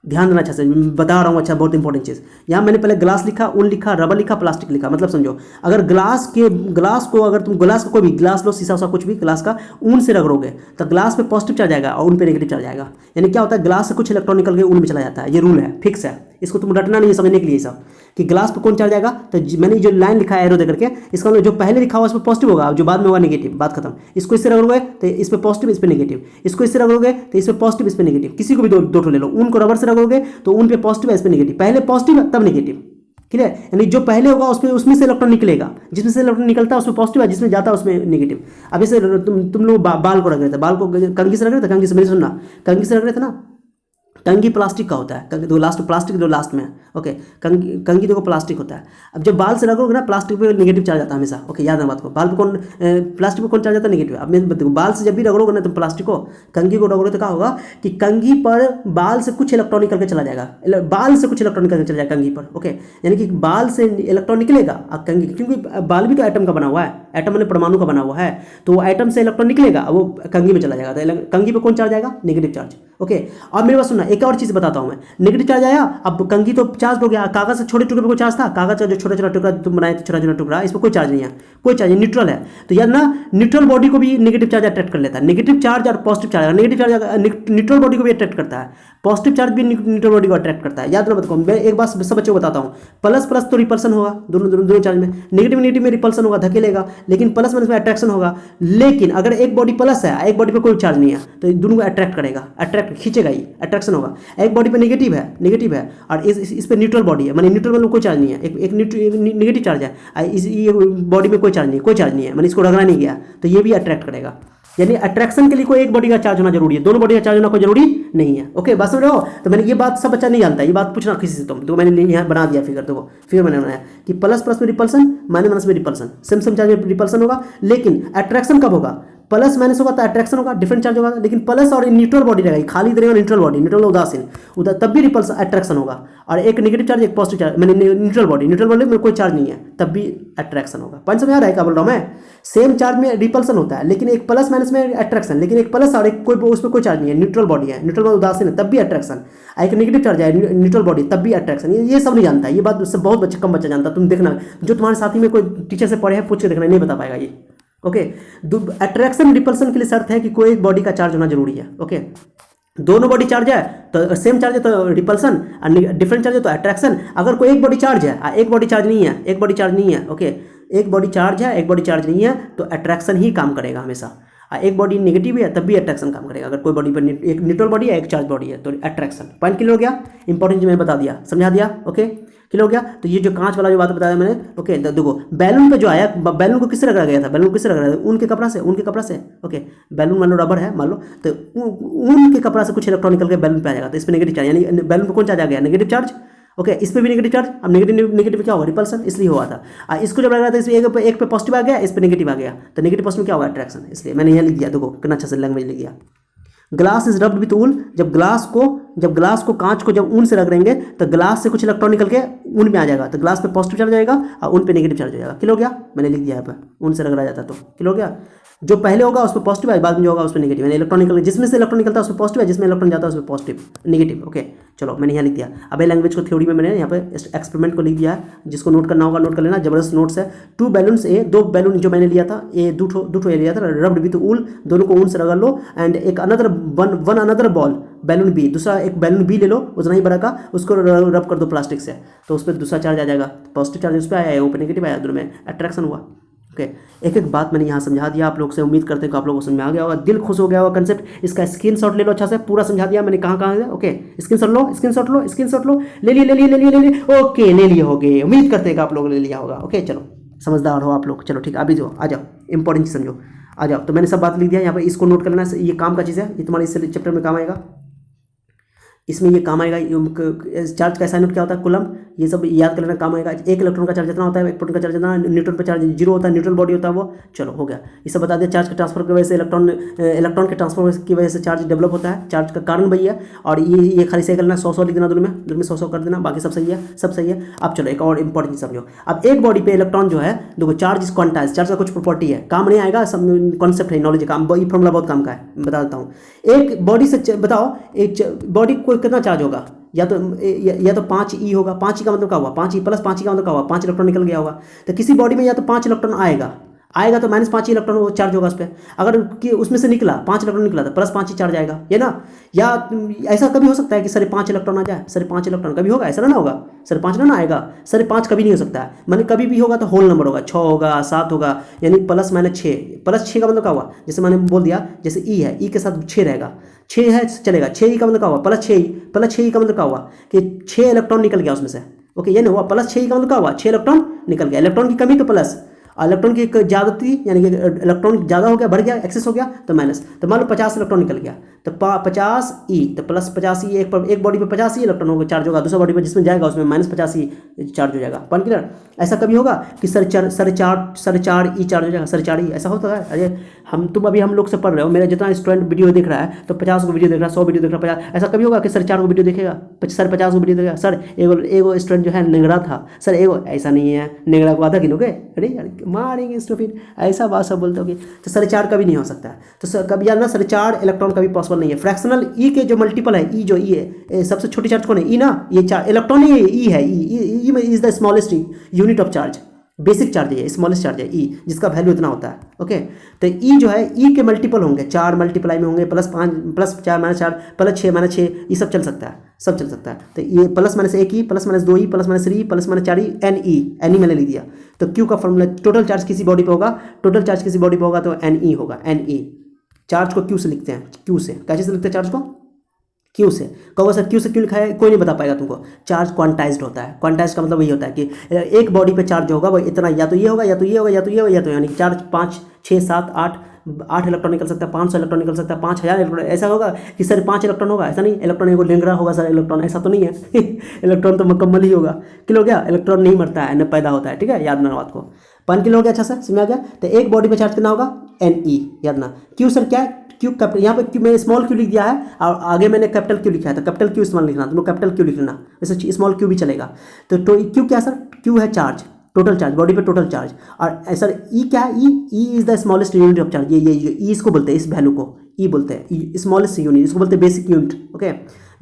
ध्यान देना अच्छा से, बता रहा हूँ, अच्छा, बहुत इंपॉर्टेंट चीज़। यहाँ मैंने पहले ग्लास लिखा, ऊन लिखा, रबर लिखा, प्लास्टिक लिखा, मतलब समझो, अगर ग्लास को अगर तुम ग्लास का कोई भी ग्लास लो, शीशा सा कुछ भी, ग्लास का ऊन से रगड़ोगे तो ग्लास पे पॉजिटिव चार्ज आएगा और ऊन पे नेगेटिव चार्ज आएगा। यानी क्या होता है, ग्लास से कुछ इलेक्ट्रॉन निकल के ऊन में चला जाता है, ये रूल है, फिक्स है, इसको तुम रटना नहीं है, समझने के लिए सब कि ग्लास पे कौन चार्ज आएगा। तो मैंने जो लाइन लिखा है एरो दे करके, इसका जो पहले लिखा हुआ इस पर पॉजिटिव होगा, जो बाद में होगा नेगेटिव, बात खत्म। इसको इससे रगड़ोगे तो इस पर पॉजिटिव, इस पर नेगेटिव, इसको इससे रगड़ोगे तो इस पर पॉजिटिव, इस पर नेगेटिव, किसी को भी दो ठो ले लो। ऊन को रबर से रगड़ोगे तो ऊन पे पॉजिटिव है, इस पर नेगेटिव, पहले पॉजिटिव तब नेगेटिव, क्लियर। यानी जो पहले होगा उसमें से इलेक्ट्रॉन निकलेगा, जिसमें से इलेक्ट्रॉन निकलता है उसमें पॉजिटिव है, जिसमें जाता है उसमें नेगेटिव। अब जैसे तुम लोग बाल को रख रहे थे, बाल को कंघी से रख रहे थे, कंघी से, मेरी सुनना, कंघी से रख रहे थे ना, कंघी प्लास्टिक का होता है, कंघी तो लास्ट प्लास्टिक जो लास्ट में है, ओके, कंघी देखो प्लास्टिक होता है। अब जब बाल से रगड़ोगे ना, प्लास्टिक पे नेगेटिव चार्ज आता है हमेशा, ओके, याद है बात को। बाल पे कौन, प्लास्टिक पे कौन चार्ज आता है, नेगेटिव। अब मैं देखो, बाल से जब भी रगड़ोगे ना तुम प्लास्टिक को, कंघी को रगड़ोगे तो क्या होगा कि कंघी पर बाल से कुछ इलेक्ट्रॉन निकल के चला जाएगा, बाल से कुछ इलेक्ट्रॉन निकल के चला जाएगा कंघी पर, ओके। यानी कि बाल से इलेक्ट्रॉन निकलेगा और कंघी, क्योंकि बाल भी तो एटम का बना हुआ है, एटम मैंने परमाणु का बना हुआ है, तो वो एटम से इलेक्ट्रॉन निकलेगा वो कंघी में चला जाएगा, तो कंघी पे कौन चार्ज आएगा, नेगेटिव चार्ज, ओके। और मेरे पास सुनना, एक और चीज़ बताता हूँ मैं, नेगेटिव चार्ज आया, अब कंघी तो चार्ज हो गया, कागज से छोटे टुकड़े पे कोई चार्ज था, कागज का जो छोटा छोटा टुकड़ा तुम बनाए थे, छोटा छोटा टुकड़ा, इस पर कोई चार्ज नहीं है, कोई चार्ज न्यूट्रल है। तो याद ना, न्यूट्रल बॉडी को भी नेगेटिव चार्ज अट्रैक्ट कर लेता है, नेगेटिव चार्ज और positive charge, negative charge neutral body को भी अट्रैक्ट करता है, पॉजिटिव चार्ज भी न्यूट्रल बॉडी को अट्रैक्ट करता है। याद ना बताओ, मैं एक बात सब बच्चों को बताता हूँ, प्लस प्लस तो रिपल्सन होगा दोनों चार्ज में, नेगेटिव नेगेटिव में रिपल्सन होगा, धकेलेगा, लेकिन प्लस माइनस में अट्रैक्शन होगा। लेकिन अगर एक बॉडी प्लस है, एक बॉडी पे कोई चार्ज नहीं है, तो दोनों को अट्रैक्ट करेगा, अट्रैक्ट खींचेगा ही, अट्रैक्शन होगा। एक बॉडी पे नेगेटिव है और इस पे न्यूट्रल बॉडी है, माने न्यूट्रल में कोई चार्ज नहीं है, एक नेगेटिव चार्ज है, ये बॉडी में कोई चार्ज नहीं है, माने इसको रगड़ा नहीं गया, तो ये भी अट्रैक्ट करेगा। यानी अट्रैक्शन के लिए कोई एक बॉडी का चार्ज होना जरूरी है, दोनों बॉडी का चार्ज होना कोई जरूरी नहीं है। ओके, बस समझ रहे हो? तो मैंने ये बात सब बच्चा नहीं जानता, ये बात पूछना किसी से तुम, तो मैंने यहाँ बना दिया फिगर, देखो फिगर मैंने बनाया कि प्लस प्लस में रिपल्सन, माइनस माइनस में रिपल्सन, सेम चार्ज में रिपल्सन होगा, लेकिन अट्रैक्शन कब होगा? प्लस माइनस होगा तो अट्रैक्शन होगा, डिफरेंट चार्ज होगा, लेकिन प्लस और न्यूट्रल बॉडी रहेगा, खाली रहेगा न्यूट्रल बॉडी, न्यूट्रल उदासीन उधर, तब भी रिपल्स अट्रैक्शन होगा। और एक नेगेटिव चार्ज, एक पॉजिटिव चार्ज, मैंने न्यूट्रल बॉडी में कोई चार्ज नहीं है, तब भी अट्रैक्शन होगा। पॉइंट समझ आ रहा है क्या बोल रहा हूँ मैं? सेम चार्ज में रिपल्सन होता है, लेकिन एक प्लस माइनस में अट्रैक्शन, लेकिन एक प्लस और एक कोई उसमें कोई चार्ज नहीं है, न्यूट्रल बॉडी है, न्यूट्रल बॉडी उदासीन है, तब भी अट्रैक्शन। एक नेगेटिव चार्ज है, न्यूट्रल बॉडी, तब भी अट्रैक्शन। ये सब नहीं जानता है, ये बात सब बहुत कम बच्चा जानता है। तुम देखना, जो तुम्हारे साथी में कोई टीचर से पढ़े हैं, पूछ के देखना, नहीं बता पाएगा ये। ओके, अट्रैक्शन रिपल्सन के लिए शर्त है कि कोई एक बॉडी का चार्ज होना जरूरी है। ओके, दोनों बॉडी चार्ज है तो सेम चार्ज है तो रिपल्सन, और डिफरेंट चार्ज है तो अट्रैक्शन। अगर कोई एक बॉडी चार्ज है, एक बॉडी चार्ज नहीं है, एक बॉडी चार्ज नहीं है, ओके, एक बॉडी चार्ज है, एक बॉडी चार्ज नहीं है, तो अट्रैक्शन ही काम करेगा हमेशा। एक बॉडी नेगेटिव है, तब भी अट्रैक्शन काम करेगा। अगर कोई बॉडी पर एक न्यूट्रल बॉडी है, एक चार्ज बॉडी है, तो अट्रैक्शन। पॉइंट क्लियर हो गया? इंपॉर्टेंट मैंने बता दिया, समझा दिया? ओके, क्लियर हो गया? तो ये जो कांच वाला जो बात बताया मैंने, ओके, देखो बैलून पे जो आया, बैलून को किससे रगड़ा गया था? बैलून को किससे रगड़ा गया था? ऊन के कपड़ा से, ओके, बैलून मान लो रबर है, मान लो, तो ऊन के कपड़ा से कुछ इलेक्ट्रॉन निकल के बैलून पे आ जाएगा, तो इस पर नेगेटिव चार्ज, यानी बैलून पे कौन चार्ज आ गया? Negative charge. ओके, इस पे भी नेगेटिव चार्ज। अब नेगेटिव क्या होगा? रिपल्सन, इसलिए हुआ था। इसको जब लगा था, इसमें एक पे पॉजिटिव आ गया, इस पे नेगेटिव आ गया, तो नेगेटिव पॉजिटिव क्या होगा? अट्रैक्शन। इसलिए मैंने यहाँ लिख दिया, देखो कितना अच्छा से लैंग्वेज लिख दिया। ग्लास इज रब्ड विथ ऊल, जब ग्लास को कांच को जब ऊन से रगड़ेंगे तो ग्लास से कुछ इलेक्ट्रॉन निकल के ऊन में आ जाएगा, तो ग्लास पे पॉजिटिव चार्ज आएगा और ऊन पे नेगेटिव चार्ज हो जाएगा। क्लियर हो गया? मैंने लिख दिया यहाँ पे, ऊन से रगड़ा जाता तो। क्लियर हो गया? जो पहले होगा उस पर पॉजिटिव है, बाद में जो होगा उस पर नेगेटिव, यानी इलेक्ट्रॉन निकल, जिसमें से इलेक्ट्रॉन निकलता है उस पर पॉजिटिव है, जिसमें इलेक्ट्रॉन जाता है उस पर पॉजिटिव नेगेटिव। ओके, चलो मैंने यहाँ लिख दिया। अब ये लैंग्वेज को थ्योरी में मैंने यहाँ पे एक्सपेरिमेंट को लिख दिया है, जिसको नोट करना होगा नोट कर लेना, जबरदस्त नोट्स है। 2 बैलून्स ए, 2 बैलून जो मैंने लिया था, ये दो ठो लिया था, रब्ड विथ ऊल, दोनों को ऊन से रगड़ लो, एंड एक अनदर बॉल बैलून बी, दूसरा एक बैलून बी ले लो उतना ही बड़ा का, उसको रब कर दो प्लास्टिक से, तो उस पर दूसरा चार्ज आ जाएगा, पॉजिटिव चार्ज उस पर आया, ऊपर नेगेटिव आया, दोनों में अट्रैक्शन हुआ। ओके, एक एक बात मैंने यहाँ समझा दिया आप लोग से, उम्मीद करते हैं कि आप लोगों को समझ में आ गया होगा, दिल खुश हो गया होगा कंसेप्ट। इसका स्क्रीनशॉट ले लो, अच्छा से पूरा समझा दिया मैंने, कहाँ है। ओके, स्क्रीनशॉट लो, ले लिए। ओके, ले लिए होगे, उम्मीद करते हैं कि आप लोगों ने ले लिया होगा। ओके, चलो समझदार हो आप लोग, चलो ठीक है, अभी जो आ जाओ, इंपॉर्टेंट चीज़ समझो, आ जाओ। तो मैंने सब बात लिख दिया यहाँ पर, इसको नोट कर लेना, ये काम का चीज़ है, ये तुम्हारे इस चैप्टर में काम आएगा, इसमें ये काम आएगा। चार्ज का असाइनमेंट क्या होता है? कूलम, ये सब याद कर लेना, काम आएगा। एक इलेक्ट्रॉन का चार्ज जितना होता है, एक प्रोटॉन का चार्ज जितना, न्यूट्रॉन पे चार्ज 0 होता है, न्यूट्रल बॉडी होता है वो। चलो हो गया, ये सब बता दिया। चार्ज के ट्रांसफर की वजह से इलेक्ट्रॉन के ट्रांसफर की वजह से चार्ज डेवलप होता है, चार्ज का कारण वही है। और ये खाली सही करना, 100 लिख देना, दोनों में 100 कर देना, बाकी सब सही है। अब चलो एक और इंपॉर्टेंट चीज समझो। अब एक बॉडी पे इलेक्ट्रॉन जो है, देखो चार्ज इज क्वांटाइज, चार्ज का कुछ प्रॉपर्टी है, काम नहीं आएगा, सब कॉन्सेप्ट है, नॉलेज का, ये फॉर्मूला बहुत काम का है, बता देता हूँ। एक बॉडी से बताओ, एक बॉडी को कितना चार्ज होगा? या तो 5e होगा। 5e का मतलब क्या हुआ? 5e प्लस 5e का मतलब क्या हुआ? 5 इलेक्ट्रॉन निकल गया होगा। तो किसी बॉडी में या तो 5 इलेक्ट्रॉन आएगा तो -5 इलेक्ट्रॉन वो चार्ज होगा उस पर। अगर कि उसमें से निकला 5 इलेक्ट्रॉन निकला तो +5 ही चार्ज आएगा, ये ना। या ऐसा कभी हो सकता है कि 5.5 इलेक्ट्रॉन आ जाए? 5.5 इलेक्ट्रॉन कभी होगा? ऐसा ना होगा, 5.5 ना आएगा, 5.5 कभी नहीं हो सकता है। मैंने कभी भी होगा तो होल नंबर होगा, 6 होगा, 7 होगा, यानी +-6। +6 का मतलब क्या हुआ? जैसे मैंने बोल दिया, जैसे ई है, ई के साथ 6 रहेगा, 6 है चलेगा, 6e का मतलब क्या हुआ? +6e का मतलब क्या हुआ कि 6 इलेक्ट्रॉन निकल गया उसमें से। ओके, ये नहीं हुआ, +6e का मतलब क्या हुआ? 6 इलेक्ट्रॉन निकल गया। इलेक्ट्रॉन की कमी तो प्लस, इलेक्ट्रॉन की ज्यादती, यानी कि इलेक्ट्रॉन ज़्यादा हो गया, बढ़ गया, एक्सेस हो गया तो माइनस। तो मान लो 50 इलेक्ट्रॉन निकल गया, तो 50e, तो +50e, एक बॉडी पे 50e इलेक्ट्रॉन होगा, चार्ज होगा, दूसरा बॉडी पे जिसमें जाएगा उसमें -50e चार्ज हो जाएगा। Point clear? ऐसा कभी होगा कि साढ़े चार ई चार्ज हो जाएगा, साढ़े चार ई, ऐसा होता है? अरे हम लोग से पढ़ रहे हो, मेरा जितना स्टूडेंट वीडियो देख रहा है तो 50 को वीडियो देख रहा है, 100 वीडियो देख रहा है, 50, ऐसा कभी होगा कि 4.5 को वीडियो देखेगा, 50 को वीडियो देखेगा? सर एगो स्टूडेंट जो है निगड़ा था सर, एगो ऐसा नहीं है, निगड़ा को आधा किलो के, अरे यार मारेंगे इसको, फिर ऐसा बात सब बोलते हो कि तो 4.5 का भी नहीं हो सकता है। तो सर कभी यार ना 4.5 इलेक्ट्रॉन का भी पॉसिबल नहीं है। फ्रैक्शनल ई के जो मल्टीपल है, ई जो ई है, सबसे छोटी चार्ज कौन है? ई ना, ये 4 इलेक्ट्रॉन ही है, ई है, E is the smallest unit of charge, basic charge है, स्मॉलेस्ट चार्ज है ई, जिसका वैल्यू इतना होता है। ओके, तो ई जो है, ई के मल्टीपल होंगे, 4 मल्टीप्लाई में होंगे, +5 +4 -4 +6 -6, ये सब चल सकता है, सब चल सकता है। तो ये +-1 ई, +-2 ई, +-3 +-4 ई, एन ई मैंने लिख दिया। तो क्यू का फॉर्मूला, टोटल चार्ज किसी बॉडी पे होगा, टोटल चार्ज किसी बॉडी पे होगा तो एन ई होगा, एन ई। चार्ज को क्यू से लिखते हैं, क्यू से, कैसे से लिखते हैं चार्ज को? क्यू से। कहोगे सर क्यू से क्यों लिखा है? कोई नहीं बता पाएगा तुमको। चार्ज क्वांटाइज्ड होता है, क्वांटाइज का मतलब वही होता है कि एक बॉडी पे चार्ज होगा वो इतना, या तो ये होगा, या तो ये होगा, या तो ये होगा, या तो, यानी चार्ज 5 6 7 8 इलेक्ट्रॉन निकल सकता है, 500 इलेक्ट्रॉन निकल सकता है, 5000 इलेक्ट्रॉन। ऐसा होगा कि सर 5 इलेक्ट्रॉन होगा, ऐसा नहीं। इलेक्ट्रॉन एगो लिंगड़ा होगा सर, इलेक्ट्रॉन ऐसा तो नहीं है इलेक्ट्रॉन तो मुकम्मल ही होगा। क्लियर हो गया? इलेक्ट्रॉन नहीं मरता है, न पैदा होता है, ठीक है, याद ना बात को। 5 किलो हो गया, अच्छा सर समझ आ गया। तो एक बॉडी पे चार्ज कितना होगा? एन ई, याद ना। क्यू सर क्या है? क्यू कैपिटल, यहाँ पे क्यू मैंने स्मॉल क्यू लिख दिया है और आगे मैंने कैपिटल क्यू लिखा है, तो कैपिटल क्यू इस्तेमाल लिखना, तुम लोग कैपिटल क्यू लिख लेना, वैसे स्मॉल क्यू भी चलेगा। तो क्यू क्या सर? क्यू है चार्ज, टोटल चार्ज, बॉडी पे टोटल चार्ज। और सर ई क्या है? E is the smallest unit of charge. ये ई इसको बोलते हैं, इस वैल्यू को ई बोलते हैं, स्मॉलेस्ट यूनिट, इसको बोलते हैं basic unit. Okay,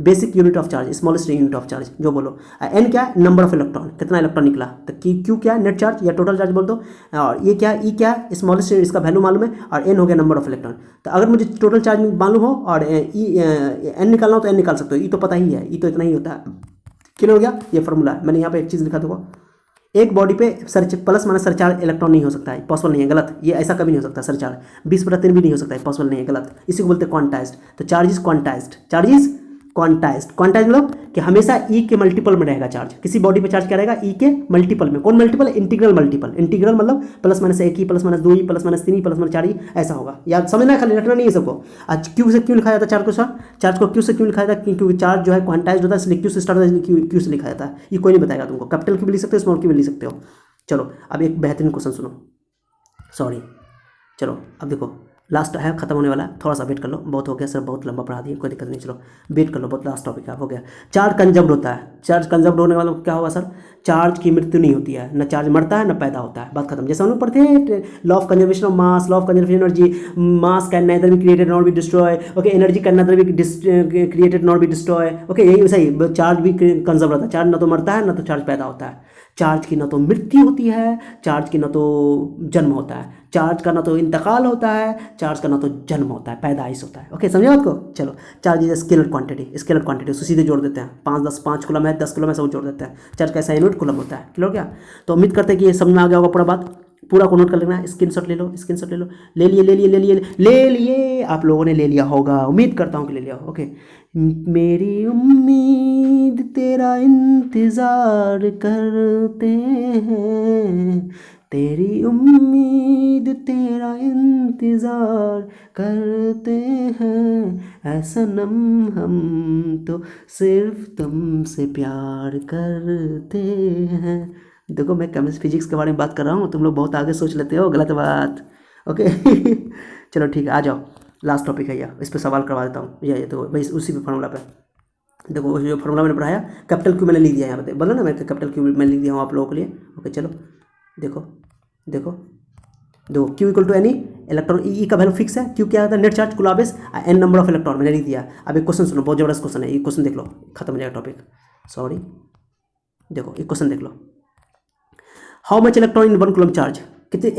basic unit of charge, smallest unit of charge जो बोलो। एन क्या है? नंबर ऑफ इलेक्ट्रॉन, कितना इलेक्ट्रॉन निकला। तो क्यू क्या है? नेट चार्ज या टोटल चार्ज बोल दो। और ये क्या है? ई क्या है? स्मॉलेस्ट, इसका वैल्यू मालूम है। और एन हो गया नंबर ऑफ इलेक्ट्रॉन। तो अगर मुझे टोटल चार्ज मालूम हो और एन निकालना हो तो एन निकाल सकते हो। ई तो पता ही है, ई तो इतना ही होता है। क्लियर हो गया? ये फॉर्मूला है। मैंने यहाँ पे एक चीज़ लिखा देखो, एक बॉडी पे +-4 इलेक्ट्रॉन नहीं हो सकता है, पॉसिबल नहीं है, गलत। ये ऐसा कभी नहीं हो सकता, 4.5 20/3 भी नहीं हो सकता है, पॉसिबल नहीं है, गलत। इसी को बोलते हैं क्वांटाइज्ड। तो charge is quantized, charge is quantized. Quantized मतलब कि हमेशा ई के मल्टीपल में रहेगा चार्ज। किसी बॉडी पे चार्ज क्या रहेगा? ई के मल्टीपल में। कौन मल्टीपल? Integral multiple. इंटीग्रल मतलब +-1 ई, +-2 ई, +-3 ई, +-4 ई, ऐसा होगा। याद समझना, खाली रटना नहीं है सबको। आज क्यू से क्यों लिखा जाता है चार्ज को सर? चार्ज को क्यू से क्यों लिखा जाता है? क्योंकि चार्ज जो है क्वांटाइज्ड होता है, इसलिए क्यू से स्टार्ट होता है, क्यू से लिखा जाता है। ये कोई नहीं बताएगा तुमको। कैपिटल क्यू भी लिख सकते हो, स्मॉल क्यू भी लिख सकते हो। चलो अब एक बेहतरीन क्वेश्चन सुनो, सॉरी, चलो अब देखो लास्ट है, खत्म होने वाला है, थोड़ा सा वेट कर लो। बहुत हो गया सर, बहुत लंबा पढ़ा दिए, कोई दिक्कत नहीं, चलो वेट कर लो, बहुत लास्ट टॉपिक है, हो गया। चार्ज कंजर्व्ड होता है। चार्ज कंजर्व्ड होने वाला क्या होगा सर? चार्ज की मृत्यु नहीं होती है, न चार्ज मरता है न पैदा होता है, बात खत्म। जैसे हम लोग पढ़ते हैं law of conservation of mass, law of conservation energy, mass can neither be created not be destroy, okay, energy can neither be created not be destroy, okay, यही सही। चार्ज भी कंजर्व रहता है, चार्ज न तो मरता है न तो चार्ज पैदा होता है। चार्ज की न तो मृत्यु होती है, चार्ज की न तो जन्म होता है, चार्ज का न तो इंतकाल होता है, चार्ज का न तो जन्म होता है, पैदाइश होता है। ओके, समझे बात को? चलो, charge is scalar quantity, scalar quantity उसको सीधे जोड़ देते हैं। 5 कूलम है, 10 कूलम है, सब जोड़ देते हैं। चार्ज का ऐसा यूनिट कूलम होता है। क्लियर हो गया? तो उम्मीद करते हैं कि ये समझ में आ गया होगा पूरा बात। पूरा को नोट कर लेना, स्क्रीनशॉट ले लो, स्क्रीनशॉट ले लो। ले लिए आप लोगों ने, ले लिया होगा, उम्मीद करता हूँ कि ले लिया हो। ओके, मेरी उम्मीद तेरा इंतज़ार करते हैं, तेरी उम्मीद तेरा इंतज़ार करते हैं, ऐ सनम हम तो सिर्फ तुमसे प्यार करते हैं। देखो मैं केमिस्ट्री फिजिक्स के बारे में बात कर रहा हूँ, तुम लोग बहुत आगे सोच लेते हो, गलत बात। ओके चलो ठीक है, आ जाओ, लास्ट टॉपिक है यह, इस पर सवाल करवा देता हूँ। ये तो भाई उसी पे फार्मूला पे देखो, जो फार्मूला मैंने पढ़ाया, कैपिटल क्यू मैंने लिख दिया यहाँ पे, बोला ना मैं, कैपिटल क्यू मैंने लिख दिया हूँ आप लोगों के लिए। ओके चलो देखो देखो देखो, Q equal to any electron, E का वैल्यू फिक्स है। क्यू क्या होता है? Net charge coulombs, N number of electron मैंने लिख दिया। अब एक क्वेश्चन सुनो, बहुत जबरदस्त क्वेश्चन है ये, क्वेश्चन देख लो, खत्म हो जाएगा टॉपिक। सॉरी, देखो एक क्वेश्चन देख लो, how much electron in 1 coulomb charge, कितने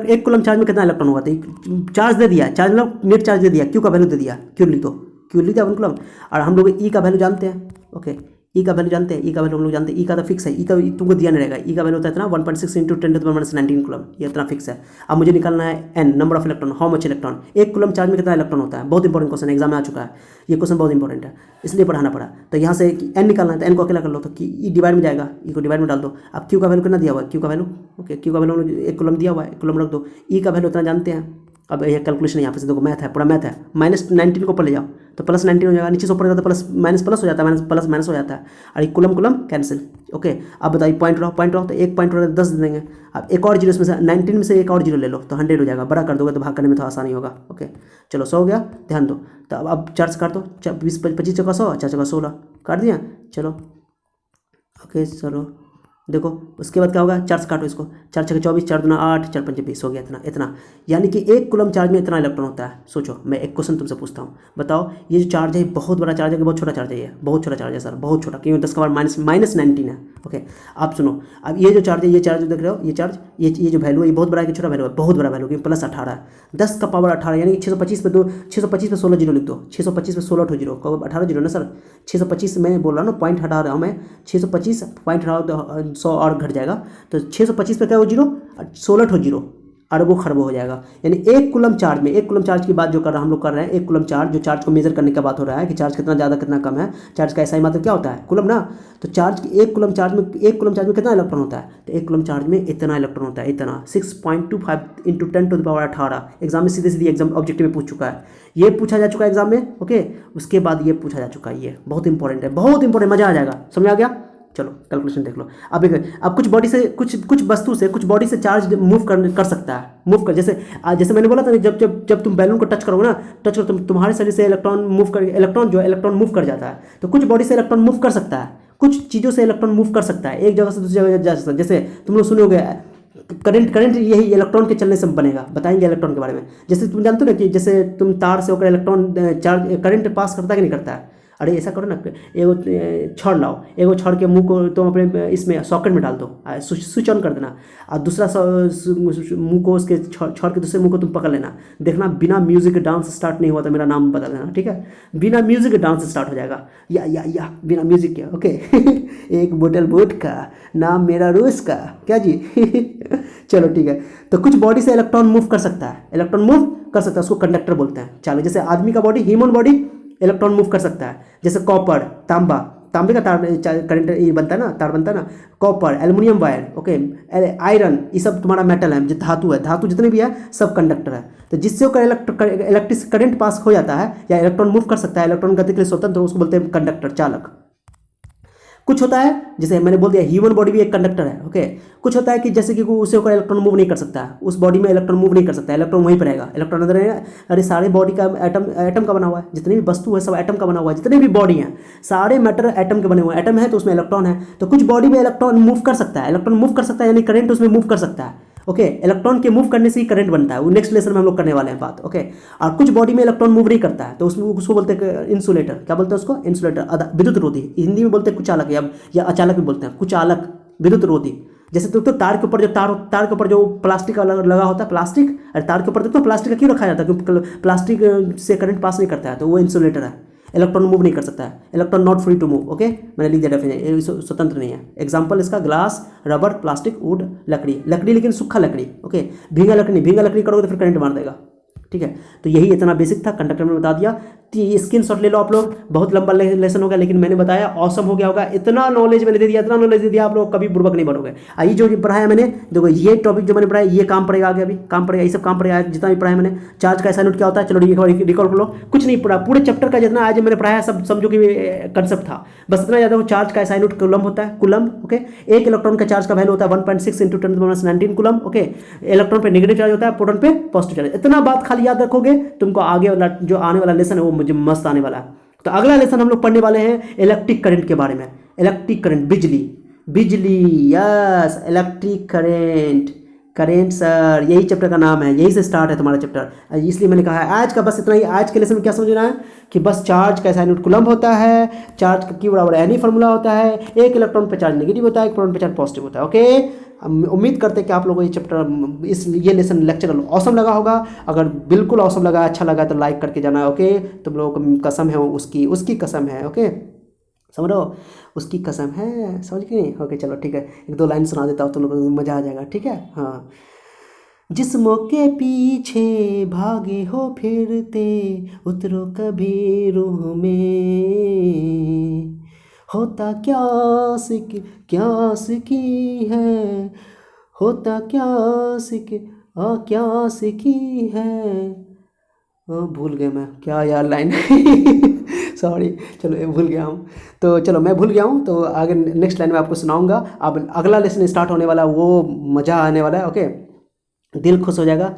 एक कूलम चार्ज में कितना इलेक्ट्रॉन होगा? तो चार्ज दे दिया, चार्ज मतलब नेट चार्ज दे दिया, क्यू का वैल्यू दे दिया, क्यू लिख दो, क्यू लिख दिया 1 कूलम। और हम लोग ई का वैल्यू जानते हैं। ओके, ई का वैल्यू जानते हैं, ई का वैल्यू हम लोग जानते हैं, ई का तो फिक्स है, ई का तुमको दिया नहीं रहेगा। ई का वैल्यू होता है इतना 1.6 × 10⁻19 कूलम, ये इतना फिक्स है। अब मुझे निकालना है N, number of electron, how much electron, 1 coulomb charge में कितना इलेक्ट्रॉन होता है? बहुत इंपॉर्टेंट क्वेश्चन, एग्जाम में आ चुका है ये क्वेश्चन, बहुत इंपॉर्टेंट है, इसलिए पढ़ाना पड़ा। तो यहाँ से एन निकालना है, तो एन को अकेला कर लो, तो ई डिवाइड में जाएगा, ई को डिवाइड में डाल दो। अब क्यू का वैल्यू कितना दिया हुआ है? क्यू का वैल्यू, ओके, क्यू का वैल्यू 1 कूलम दिया हुआ है, 1 कूलम रख दो। ई का वैल्यू इतना जानते हैं, अब ये कैलकुलेशन यहाँ पे से देखो, मैथ है, पूरा मैथ है। -19 को ऊपर ले जाओ तो +19 हो जाएगा, नीचे से ऊपर का तो प्लस माइनस प्लस हो जाता है, माइनस प्लस माइनस हो जाता है, और ये कुलम कुलम कैंसिल। ओके, अब बताइए पॉइंट रहो तो एक पॉइंट रहो 10 दे देंगे। अब एक और जीरो इसमें से 19 में से एक और जीरो ले लो तो 100 हो जाएगा, बड़ा कर दोगे तो भाग करने में थोड़ा आसानी होगा। ओके चलो 100 हो गया, ध्यान दो। तो अब 4 से काट दो, 20 25 चौका 100, 4 चौका 16 काट दिया। चलो ओके चलो देखो उसके बाद क्या होगा, 4 से काटो इसको, 4 छक्के 24, 4 दूना 8, 4 पंजे 20 हो गया, इतना यानी कि 1 कूलम चार्ज में इतना इलेक्ट्रॉन होता है। सोचो मैं एक क्वेश्चन तुमसे पूछता हूँ, बताओ ये जो चार्ज है बहुत बड़ा चार्ज है कि बहुत छोटा चार्ज है? ये बहुत छोटा चार्ज है सर, बहुत छोटा, क्योंकि 10 का पावर -19 है। ओके आप सुनो, अब ये जो चार्ज है, ये चार्ज देख रहे हो, ये चार्ज ये जो वैल्यू है, ये बहुत बड़ा है कि छोटा वैल्यू है? बहुत बड़ा वैल्यू, क्योंकि +18 है, 10 का पावर 18 यानी 625 पे 16 जीरो लिख दो, 625 पे 16 जीरो, 18 जीरो ना सर, 625 मैं बोल रहा हूँ ना, पॉइंट हटा रहा हूँ मैं, 625 पॉइंट हटाओ तो 100 और घट जाएगा, तो 625 पे क्या हो जीरो, 16 जीरो, अरबों खरबों हो जाएगा। यानी 1 कूलम चार्ज में, 1 कूलम चार्ज की बात जो हम लोग कर रहे हैं, 1 कूलम चार्ज, जो चार्ज को मेजर करने का बात हो रहा है कि चार्ज कितना ज़्यादा कितना कम है, चार्ज का ऐसा ही मात्रा क्या होता है, कूलम ना। तो चार्ज 1 कूलम चार्ज में, 1 कूलम चार्ज में कितना इलेक्ट्रॉन होता है? तो 1 कूलम चार्ज में इतना इलेक्ट्रॉन होता है, इतना 6.25 × 10⁻18। एग्जाम में सीधे सीधे एग्जाम ऑब्जेक्टिव में पूछ चुका है, ये पूछा जा चुका है एग्जाम में। ओके उसके बाद ये पूछा जा चुका है, ये बहुत इंपॉर्टेंट है, बहुत इंपॉर्टेंट, मजा आ जाएगा, समझ आ गया। चलो कैलकुलेशन देख लो। अब कुछ बॉडी से, कुछ वस्तु से, कुछ बॉडी से चार्ज मूव कर सकता है, मूव कर, जैसे मैंने बोला था, जब तुम बैलून को टच करोगे ना, टच करो तुम्हारे शरीर से इलेक्ट्रॉन मूव कर, इलेक्ट्रॉन मूव कर जाता है। तो कुछ बॉडी से इलेक्ट्रॉन मूव कर सकता है, कुछ चीज़ों से इलेक्ट्रॉन मूव कर सकता है, एक जगह से दूसरी जगह जा सकता है। जैसे तुम लोग सुनोगे करंट यही इलेक्ट्रॉन के चलने से बनेगा, बताएंगे इलेक्ट्रॉन के बारे में। जैसे तुम जानते हो ना कि जैसे तुम तार से होकर इलेक्ट्रॉन चार्ज करंट पास करता है कि नहीं करता है? अरे ऐसा करो ना, एगो छड़ लाओ, एगो छड़ के मुंह को तुम अपने इसमें सॉकेट में डाल दो, स्विच ऑन कर देना, और दूसरा मुंह को, उसके छड़ के दूसरे मुंह को तुम पकड़ लेना, देखना बिना म्यूजिक के डांस स्टार्ट नहीं हुआ तो मेरा नाम बता देना, ठीक है? बिना म्यूजिक के डांस स्टार्ट हो जाएगा, या बिना म्यूजिक के। ओके एक बोतल वोट का नाम मेरा रोज का, क्या जी चलो ठीक है। तो कुछ बॉडी से इलेक्ट्रॉन मूव कर सकता है, इलेक्ट्रॉन मूव कर सकता है, उसको कंडक्टर बोलते हैं। चलो जैसे आदमी का body, human body electron move कर सकता है, जैसे कॉपर, तांबे का तार करंट ये बनता है ना, तार बनता है ना, copper, aluminium wire, okay, iron, ये सब तुम्हारा मेटल है, जो धातु है, धातु जितने भी है सब कंडक्टर है। तो जिससे इलेक्ट्रिक करंट पास हो जाता है या इलेक्ट्रॉन मूव कर सकता है, इलेक्ट्रॉन गति के लिए स्वतंत्र, उसको बोलते हैं कंडक्टर, चालक। कुछ होता है जैसे मैंने बोल दिया ह्यूमन बॉडी भी एक कंडक्टर है। ओके कुछ होता है कि जैसे कि उसे होकर इलेक्ट्रॉन मूव नहीं कर सकता है, उस बॉडी में इलेक्ट्रॉन मूव नहीं कर सकता, इलेक्ट्रॉन वहीं पर रहेगा, इलेक्ट्रॉन अंदर रहेगा। अरे सारे बॉडी का एटम का बना हुआ है, जितने भी वस्तु है सब एटम का बना हुआ है, जितने भी बॉडी हैं सारे मैटर एटम के बने हुए हैं, एटम है तो उसमें इलेक्ट्रॉन है। तो कुछ बॉडी में इलेक्ट्रॉन मूव कर सकता है, इलेक्ट्रॉन मूव कर सकता है यानी करंट उसमें मूव कर सकता है। ओके इलेक्ट्रॉन के मूव करने से ही करंट बनता है, वो नेक्स्ट लेसन में हम लोग करने वाले हैं बात। ओके और कुछ बॉडी में इलेक्ट्रॉन मूव नहीं करता है तो उसमें उसको बोलते हैं इंसुलेटर। क्या बोलते हैं उसको? इंसुलेटर, विद्युत रोधी, हिंदी में बोलते हैं कुचालक, या अचालक भी बोलते हैं, कुचालक, विद्युत रोधी। जैसे तो तार के ऊपर जो तार के ऊपर जो प्लास्टिक लगा होता है, प्लास्टिक, अरे तार के ऊपर देखो प्लास्टिक का क्यों रखा जाता है? क्योंकि प्लास्टिक से करंट पास नहीं करता है, तो वो इंसुलेटर है। इलेक्ट्रॉन मूव नहीं कर सकता है, electron not free to move. Okay मैंने लिख दिया डेफिनेशन, स्वतंत्र नहीं है। एग्जांपल इसका ग्लास, रबर, प्लास्टिक, वुड, लकड़ी लेकिन सूखा लकड़ी। ओके भींगा लकड़ी करोगे तो फिर करंट मार देगा। ठीक है तो यही इतना बेसिक था, कंडक्टर में बता दिया। तो ये स्क्रीनशॉट ले लो आप लोग, बहुत लंबा लेसन हो गया लेकिन मैंने बताया ऑसम हो गया होगा। इतना नॉलेज मैंने दे दिया, इतना नॉलेज दे दिया, आप लोग कभी बुर्बक नहीं बनोगे। आइए जो पढ़ाया मैंने, देखो ये टॉपिक जो मैंने पढ़ाया ये काम पड़ेगा, आगे अभी काम पड़ेगा, ये सब काम पड़ेगा। जितना भी पढ़ाया मैंने, चार्ज का असाइनमेंट क्या होता है चलो रिकॉल कर लो। कुछ नहीं पढ़ा, पूरे चैप्टर का जितना आज मैंने पढ़ाया सब समझो कि कंसेप्ट था, बस इतना ज़्यादा। चार्ज का असाइनमेंट कूलम होता है, कूलम। ओके एक इलेक्ट्रॉन का चार्ज का वैल्यू होता है 1.6 × 10⁻19 कूलम। ओके इलेक्ट्रॉन पे नेगेटिव चार्ज होता है, प्रोटॉन पे पॉजिटिव चार्ज। इतना बात खाली याद रखोगे, तुमको आगे वाला जो आने वाला लेसन है वो मुझे मस्त आने वाला है। तो अगला लेसन हम लोग पढ़ने वाले हैं इलेक्ट्रिक करंट के बारे में। इलेक्ट्रिक करंट, बिजली, यस इलेक्ट्रिक करंट सर, यही चैप्टर का नाम है, यही से स्टार्ट है तुम्हारा चैप्टर, इसलिए मैंने कहा है आज का बस इतना ही। आज के लेसन में क्या समझना है कि बस चार्ज का असाइनमेंट कूलम होता है, चार्ज का Q बराबर एनी फार्मूला होता है, एक इलेक्ट्रॉन पे चार्ज नेगेटिव होता है, एक प्रोटॉन पे चार्ज पॉजिटिव होता है। ओके उम्मीद करते हैं कि आप लोगों को ये चैप्टर, ये लेसन लेक्चर ऑसम लगा होगा। अगर बिल्कुल ऑसम लगा, अच्छा लगा तो लाइक करके जाना। ओके तुम लोगों को कसम है, उसकी कसम है। ओके समझ रहे हो, उसकी कसम है, समझ गए नहीं? ओके चलो ठीक है, 1-2 लाइन सुना देता हूँ तो लोगों को मज़ा आ जाएगा। ठीक है हाँ। जिस्मों के पीछे भागे हो फिरते, उतरो कभी रूह में, होता क्या सिकी है, होता क्या सिकी क्या सीखी है। भूल गए मैं क्या यार लाइन सॉरी, चलो ये भूल गया हूँ। तो चलो मैं भूल गया हूँ, तो आगे नेक्स्ट लाइन में आपको सुनाऊंगा। अब अगला लेसन स्टार्ट होने वाला, वो मज़ा आने वाला है। ओके, दिल खुश हो जाएगा।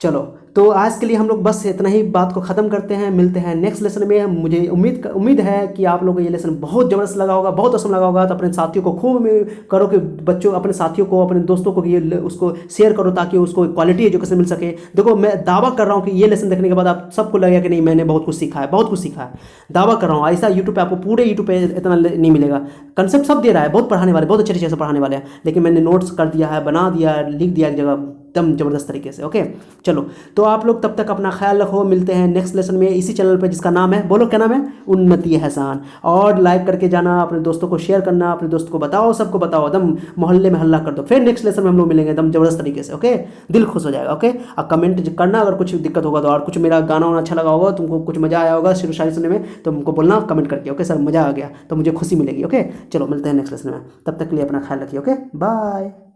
चलो, तो आज के लिए हम लोग बस इतना ही बात को ख़त्म करते हैं, मिलते हैं नेक्स्ट लेसन में। मुझे उम्मीद है कि आप लोगों को ये लेसन बहुत ज़बरदस्त लगा होगा, बहुत असम लगा होगा। तो अपने साथियों को खूब करो कि बच्चों, अपने साथियों को, अपने दोस्तों को ये उसको शेयर करो ताकि उसको क्वालिटी एजुकेशन मिल सके। देखो, मैं दावा कर रहा हूँ कि ये लेसन देखने के बाद आप सबको लगेगा कि नहीं मैंने बहुत कुछ सीखा है, बहुत कुछ सीखा है। दावा कर रहा हूँ, ऐसा यूट्यूब पे आपको पूरे यूट्यूब पे इतना नहीं मिलेगा। कंसेप्ट सब दे रहा है, बहुत पढ़ाने वाले, बहुत अच्छे अच्छे से पढ़ाने वाले हैं, लेकिन मैंने नोट्स कर दिया है, बना दिया है, लिख दिया एक जगह एकदम ज़बरदस्त तरीके से। ओके, चलो, तो आप लोग तब तक अपना ख्याल रखो, मिलते हैं नेक्स्ट लेसन में इसी चैनल पे जिसका नाम है, बोलो क्या नाम है, उन्नति एहसान। और लाइक करके जाना, अपने दोस्तों को शेयर करना, अपने दोस्तों को बताओ, सबको बताओ, एकदम मोहल्ले में हल्ला कर दो। फिर नेक्स्ट लेसन में हम लोग मिलेंगे एकदम ज़बरदस्त तरीके से। ओके, दिल खुश हो जाएगा। ओके, और कमेंट करना अगर कुछ दिक्कत होगा तो, और कुछ मेरा गाना वाना अच्छा लगा होगा, तुमको कुछ मज़ा आया होगा शिव शायरी सुनने में, तो हमको बोलना कमेंट करके। ओके सर, मज़ा आ गया तो मुझे खुशी मिलेगी। ओके, चलो मिलते हैं नेक्स्ट लेसन में, तब तक के लिए अपना ख्याल रखिए। Okay, bye.